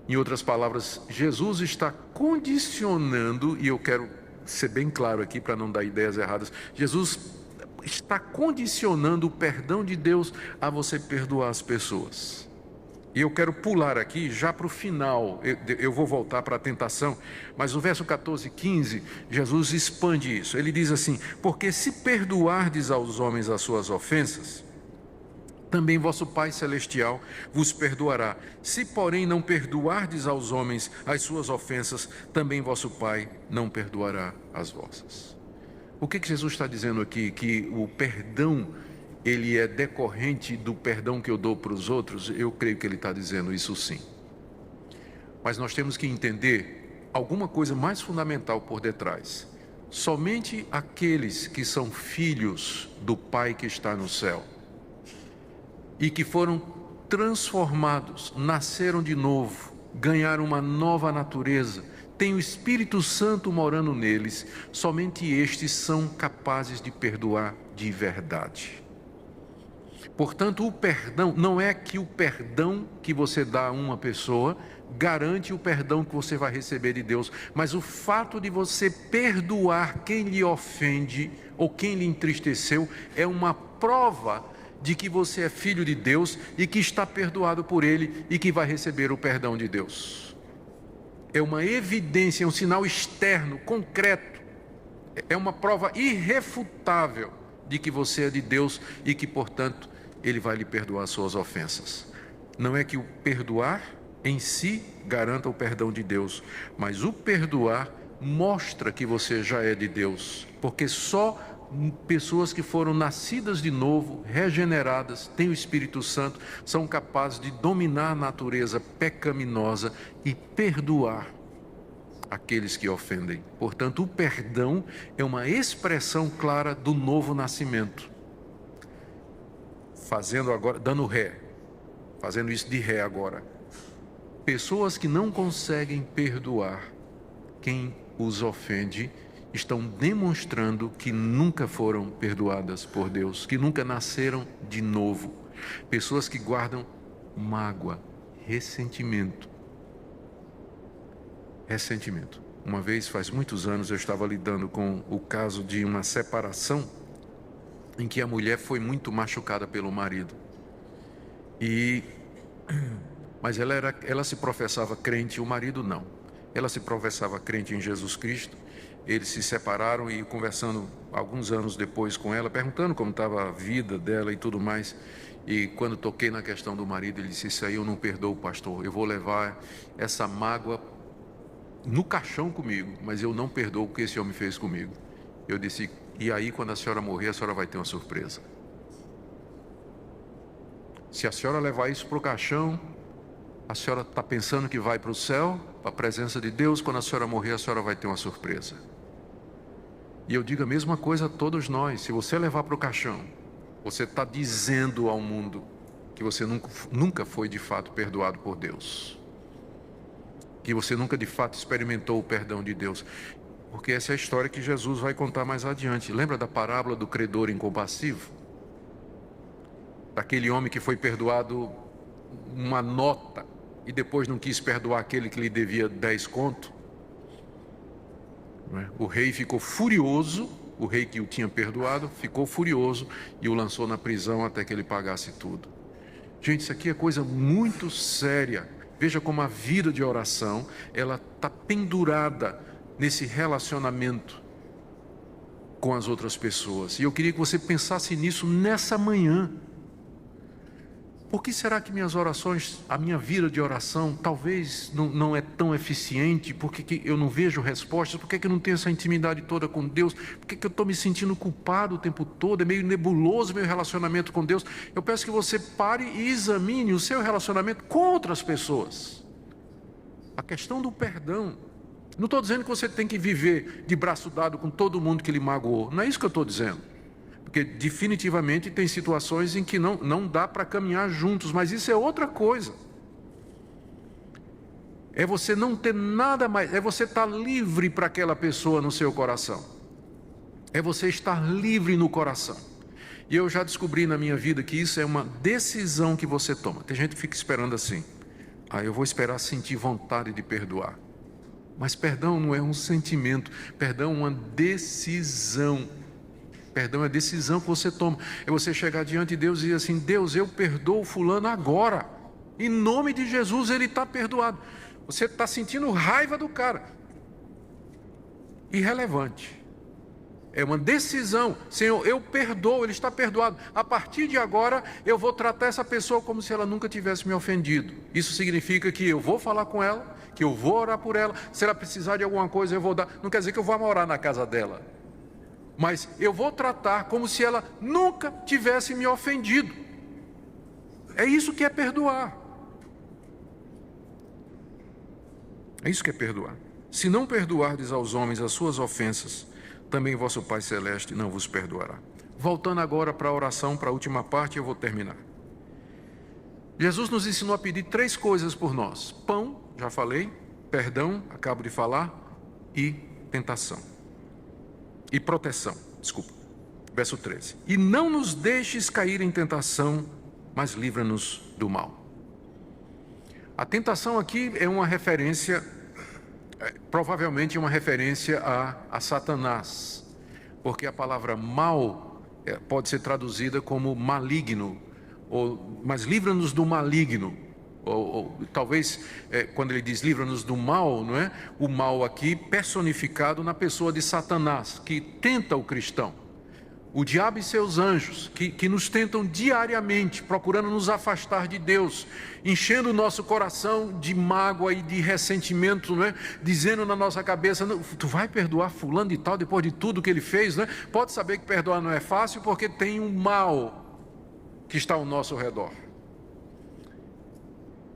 Em outras palavras, Jesus está condicionando, e eu quero ser bem claro aqui para não dar ideias erradas, Jesus está condicionando o perdão de Deus a você perdoar as pessoas. E eu quero pular aqui já para o final, eu vou voltar para a tentação, mas no verso 14 e 15, Jesus expande isso. Ele diz assim: porque se perdoardes aos homens as suas ofensas, também vosso Pai Celestial vos perdoará. Se, porém, não perdoardes aos homens as suas ofensas, também vosso Pai não perdoará as vossas. O que Jesus está dizendo aqui? Que o perdão, ele é decorrente do perdão que eu dou para os outros? Eu creio que ele está dizendo isso sim. Mas nós temos que entender alguma coisa mais fundamental por detrás. Somente aqueles que são filhos do Pai que está no céu e que foram transformados, nasceram de novo, ganharam uma nova natureza, têm o Espírito Santo morando neles, somente estes são capazes de perdoar de verdade. Portanto, o perdão, não é que o perdão que você dá a uma pessoa garante o perdão que você vai receber de Deus, mas o fato de você perdoar quem lhe ofende ou quem lhe entristeceu é uma prova de que você é filho de Deus e que está perdoado por Ele e que vai receber o perdão de Deus. É uma evidência, é um sinal externo, concreto, é uma prova irrefutável de que você é de Deus e que, portanto, Ele vai lhe perdoar suas ofensas. Não é que o perdoar em si garanta o perdão de Deus, mas o perdoar mostra que você já é de Deus, porque só pessoas que foram nascidas de novo, regeneradas, têm o Espírito Santo, são capazes de dominar a natureza pecaminosa e perdoar aqueles que ofendem. Portanto, o perdão é uma expressão clara do novo nascimento. Fazendo agora, dando ré, fazendo isso de ré agora. Pessoas que não conseguem perdoar quem os ofende estão demonstrando que nunca foram perdoadas por Deus, que nunca nasceram de novo. Pessoas que guardam mágoa, ressentimento. Uma vez, faz muitos anos, eu estava lidando com o caso de uma separação em que a mulher foi muito machucada pelo marido. Mas ela se professava crente, o marido não. Ela se professava crente em Jesus Cristo. Eles se separaram e conversando alguns anos depois com ela, perguntando como estava a vida dela e tudo mais. E quando toquei na questão do marido, ele disse: isso aí eu não perdoo, pastor. Eu vou levar essa mágoa no caixão comigo, mas eu não perdoo o que esse homem fez comigo. Eu disse: e aí quando a senhora morrer, a senhora vai ter uma surpresa. Se a senhora levar isso para o caixão, a senhora está pensando que vai para o céu, para a presença de Deus. Quando a senhora morrer, a senhora vai ter uma surpresa. E eu digo a mesma coisa a todos nós: se você levar para o caixão, você está dizendo ao mundo que você nunca foi de fato perdoado por Deus, que você nunca de fato experimentou o perdão de Deus. Porque essa é a história que Jesus vai contar mais adiante. Lembra da parábola do credor incompassivo? Daquele homem que foi perdoado uma nota e depois não quis perdoar aquele que lhe devia 10 conto. O rei ficou furioso, o rei que o tinha perdoado ficou furioso e o lançou na prisão até que ele pagasse tudo. Gente, isso aqui é coisa muito séria. Veja como a vida de oração, ela está pendurada nesse relacionamento com as outras pessoas. E eu queria que você pensasse nisso nessa manhã. Por que será que minhas orações, a minha vida de oração, talvez não é tão eficiente? Por que eu não vejo respostas? Por que eu não tenho essa intimidade toda com Deus? Por que eu estou me sentindo culpado o tempo todo? É meio nebuloso meu relacionamento com Deus. Eu peço que você pare e examine o seu relacionamento com outras pessoas. A questão do perdão. Não estou dizendo que você tem que viver de braço dado com todo mundo que lhe magoou. Não é isso que eu estou dizendo. Porque definitivamente tem situações em que não dá para caminhar juntos, mas isso é outra coisa. É você não ter nada mais, é você estar livre para aquela pessoa no seu coração. É você estar livre no coração. E eu já descobri na minha vida que isso é uma decisão que você toma. Tem gente que fica esperando assim: eu vou esperar sentir vontade de perdoar. Mas perdão não é um sentimento, perdão é uma decisão. Perdão é a decisão que você toma. É você chegar diante de Deus e dizer assim: Deus, eu perdoo fulano agora. Em nome de Jesus, ele está perdoado. Você está sentindo raiva do cara. Irrelevante. É uma decisão. Senhor, eu perdoo, ele está perdoado. A partir de agora, eu vou tratar essa pessoa como se ela nunca tivesse me ofendido. Isso significa que eu vou falar com ela, que eu vou orar por ela. Se ela precisar de alguma coisa, eu vou dar. Não quer dizer que eu vou morar na casa dela. Mas eu vou tratar como se ela nunca tivesse me ofendido. É isso que é perdoar. É isso que é perdoar. Se não perdoardes aos homens as suas ofensas, também vosso Pai Celeste não vos perdoará. Voltando agora para a oração, para a última parte, eu vou terminar. Jesus nos ensinou a pedir 3 coisas por nós: pão, já falei, perdão, acabo de falar, e tentação. E proteção, desculpa. Verso 13. E não nos deixes cair em tentação, mas livra-nos do mal. A tentação aqui é uma referência, provavelmente uma referência a Satanás, porque a palavra mal pode ser traduzida como maligno, mas livra-nos do maligno. Ou talvez, quando ele diz livra-nos do mal, não é? O mal aqui personificado na pessoa de Satanás, que tenta o cristão. O diabo e seus anjos, que nos tentam diariamente, procurando nos afastar de Deus, enchendo o nosso coração de mágoa e de ressentimento, não é? Dizendo na nossa cabeça: tu vai perdoar fulano e tal depois de tudo que ele fez, não é? Pode saber que perdoar não é fácil, porque tem um mal que está ao nosso redor.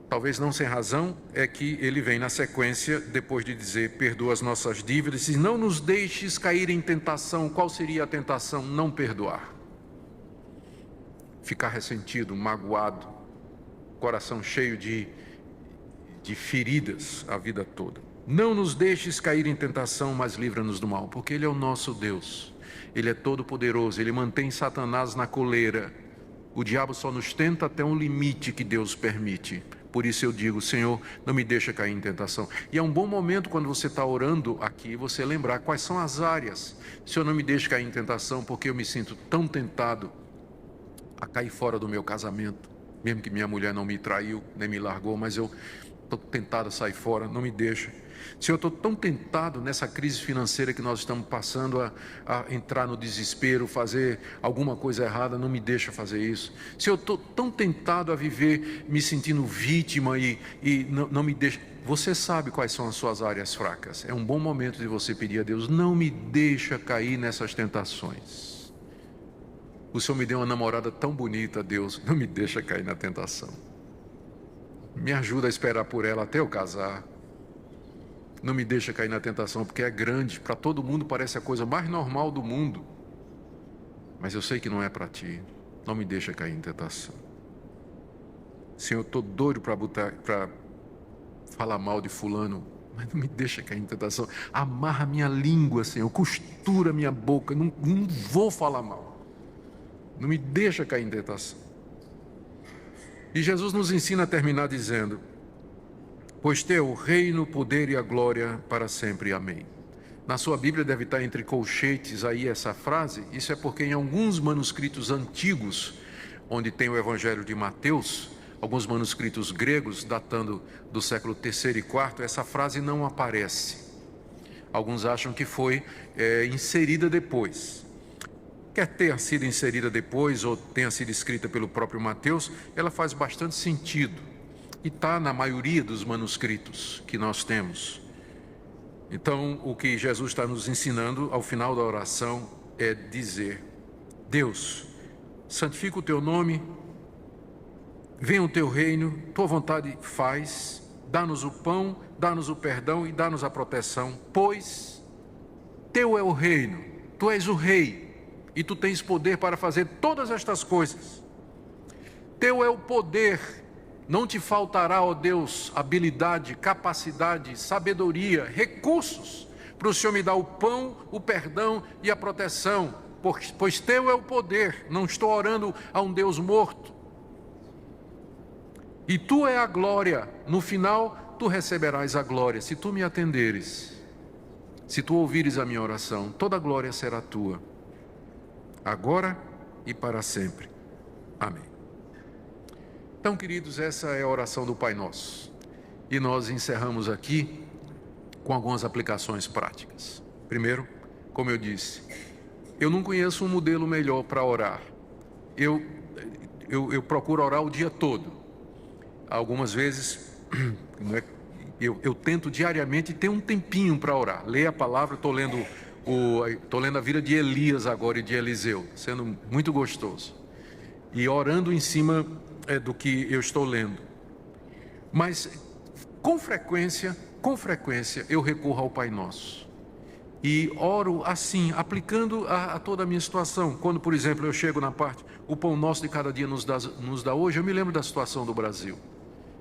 Talvez não sem razão, é que ele vem na sequência, depois de dizer perdoa as nossas dívidas, e não nos deixes cair em tentação. Qual seria a tentação? Não perdoar. Ficar ressentido, magoado, coração cheio de feridas a vida toda. Não nos deixes cair em tentação, mas livra-nos do mal, porque Ele é o nosso Deus. Ele é todo poderoso, Ele mantém Satanás na coleira. O diabo só nos tenta até um limite que Deus permite. Por isso eu digo, Senhor, não me deixa cair em tentação. E é um bom momento quando você está orando aqui, você lembrar quais são as áreas. Senhor, não me deixa cair em tentação, porque eu me sinto tão tentado a cair fora do meu casamento. Mesmo que minha mulher não me traiu, nem me largou, mas eu estou tentado a sair fora, não me deixa. Senhor, eu estou tão tentado nessa crise financeira que nós estamos passando a entrar no desespero, fazer alguma coisa errada, não me deixa fazer isso. Senhor, eu estou tão tentado a viver me sentindo vítima e não me deixa. Você sabe quais são as suas áreas fracas. É um bom momento de você pedir a Deus, não me deixa cair nessas tentações. O Senhor me deu uma namorada tão bonita, Deus, não me deixa cair na tentação. Me ajuda a esperar por ela até eu casar. Não me deixa cair na tentação, porque é grande. Para todo mundo parece a coisa mais normal do mundo. Mas eu sei que não é para ti. Não me deixa cair em tentação. Senhor, eu estou doido para falar mal de fulano, mas não me deixa cair em tentação. Amarra minha língua, Senhor. Costura minha boca. Não vou falar mal. Não me deixa cair em tentação. E Jesus nos ensina a terminar dizendo: pois teu o reino, o poder e a glória para sempre. Amém. Na sua Bíblia deve estar entre colchetes aí essa frase. Isso é porque em alguns manuscritos antigos, onde tem o Evangelho de Mateus, alguns manuscritos gregos, datando do século III e IV, essa frase não aparece. Alguns acham que foi inserida depois. Quer ter sido inserida depois ou tenha sido escrita pelo próprio Mateus, ela faz bastante sentido. E está na maioria dos manuscritos que nós temos. Então, o que Jesus está nos ensinando ao final da oração é dizer: Deus, santifica o teu nome, venha o teu reino, tua vontade faz, dá-nos o pão, dá-nos o perdão e dá-nos a proteção, pois teu é o reino, tu és o rei e tu tens poder para fazer todas estas coisas. Teu é o poder. Não te faltará, ó Deus, habilidade, capacidade, sabedoria, recursos para o Senhor me dar o pão, o perdão e a proteção, pois teu é o poder. Não estou orando a um Deus morto. E tu é a glória. No final, tu receberás a glória. Se tu me atenderes, se tu ouvires a minha oração, toda a glória será tua, agora e para sempre. Amém. Então, queridos, essa é a oração do Pai Nosso. E nós encerramos aqui com algumas aplicações práticas. Primeiro, como eu disse, eu não conheço um modelo melhor para orar. Eu procuro orar o dia todo. Algumas vezes, eu tento diariamente ter um tempinho para orar. Ler a palavra, estou lendo a vida de Elias agora e de Eliseu, sendo muito gostoso. E orando em cima do que eu estou lendo. Mas com frequência eu recorro ao Pai Nosso e oro assim, aplicando a toda a minha situação. Quando, por exemplo, eu chego na parte, o pão nosso de cada dia nos dá hoje, eu me lembro da situação do Brasil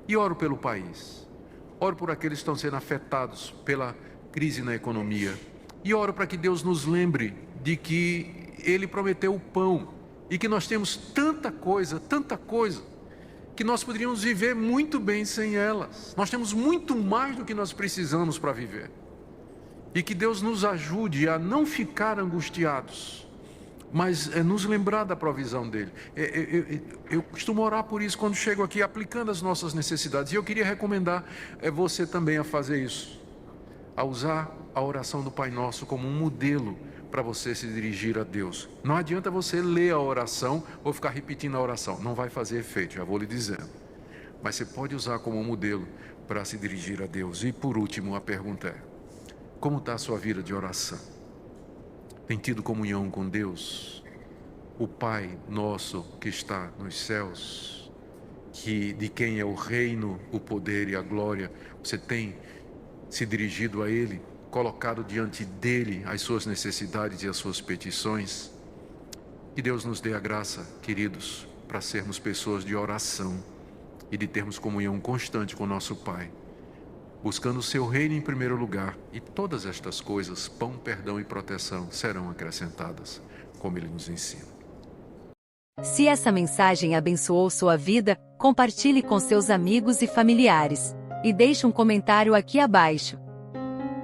e oro pelo país, oro por aqueles que estão sendo afetados pela crise na economia e oro para que Deus nos lembre de que Ele prometeu o pão e que nós temos tanta coisa, que nós poderíamos viver muito bem sem elas. Nós temos muito mais do que nós precisamos para viver. E que Deus nos ajude a não ficar angustiados, mas nos lembrar da provisão dEle. Eu costumo orar por isso quando chego aqui, aplicando as nossas necessidades. E eu queria recomendar você também a fazer isso, a usar a oração do Pai Nosso como um modelo para você se dirigir a Deus. Não adianta você ler a oração ou ficar repetindo a oração, não vai fazer efeito, já vou lhe dizendo. Mas você pode usar como um modelo para se dirigir a Deus. E por último, a pergunta é: como está a sua vida de oração? Tem tido comunhão com Deus? O Pai nosso que está nos céus, de quem é o reino, o poder e a glória, você tem se dirigido a Ele, colocado diante dEle as suas necessidades e as suas petições? Que Deus nos dê a graça, queridos, para sermos pessoas de oração e de termos comunhão constante com nosso Pai, buscando o seu reino em primeiro lugar, e todas estas coisas, pão, perdão e proteção, serão acrescentadas, como Ele nos ensina. Se essa mensagem abençoou sua vida, compartilhe com seus amigos e familiares. E deixe um comentário aqui abaixo.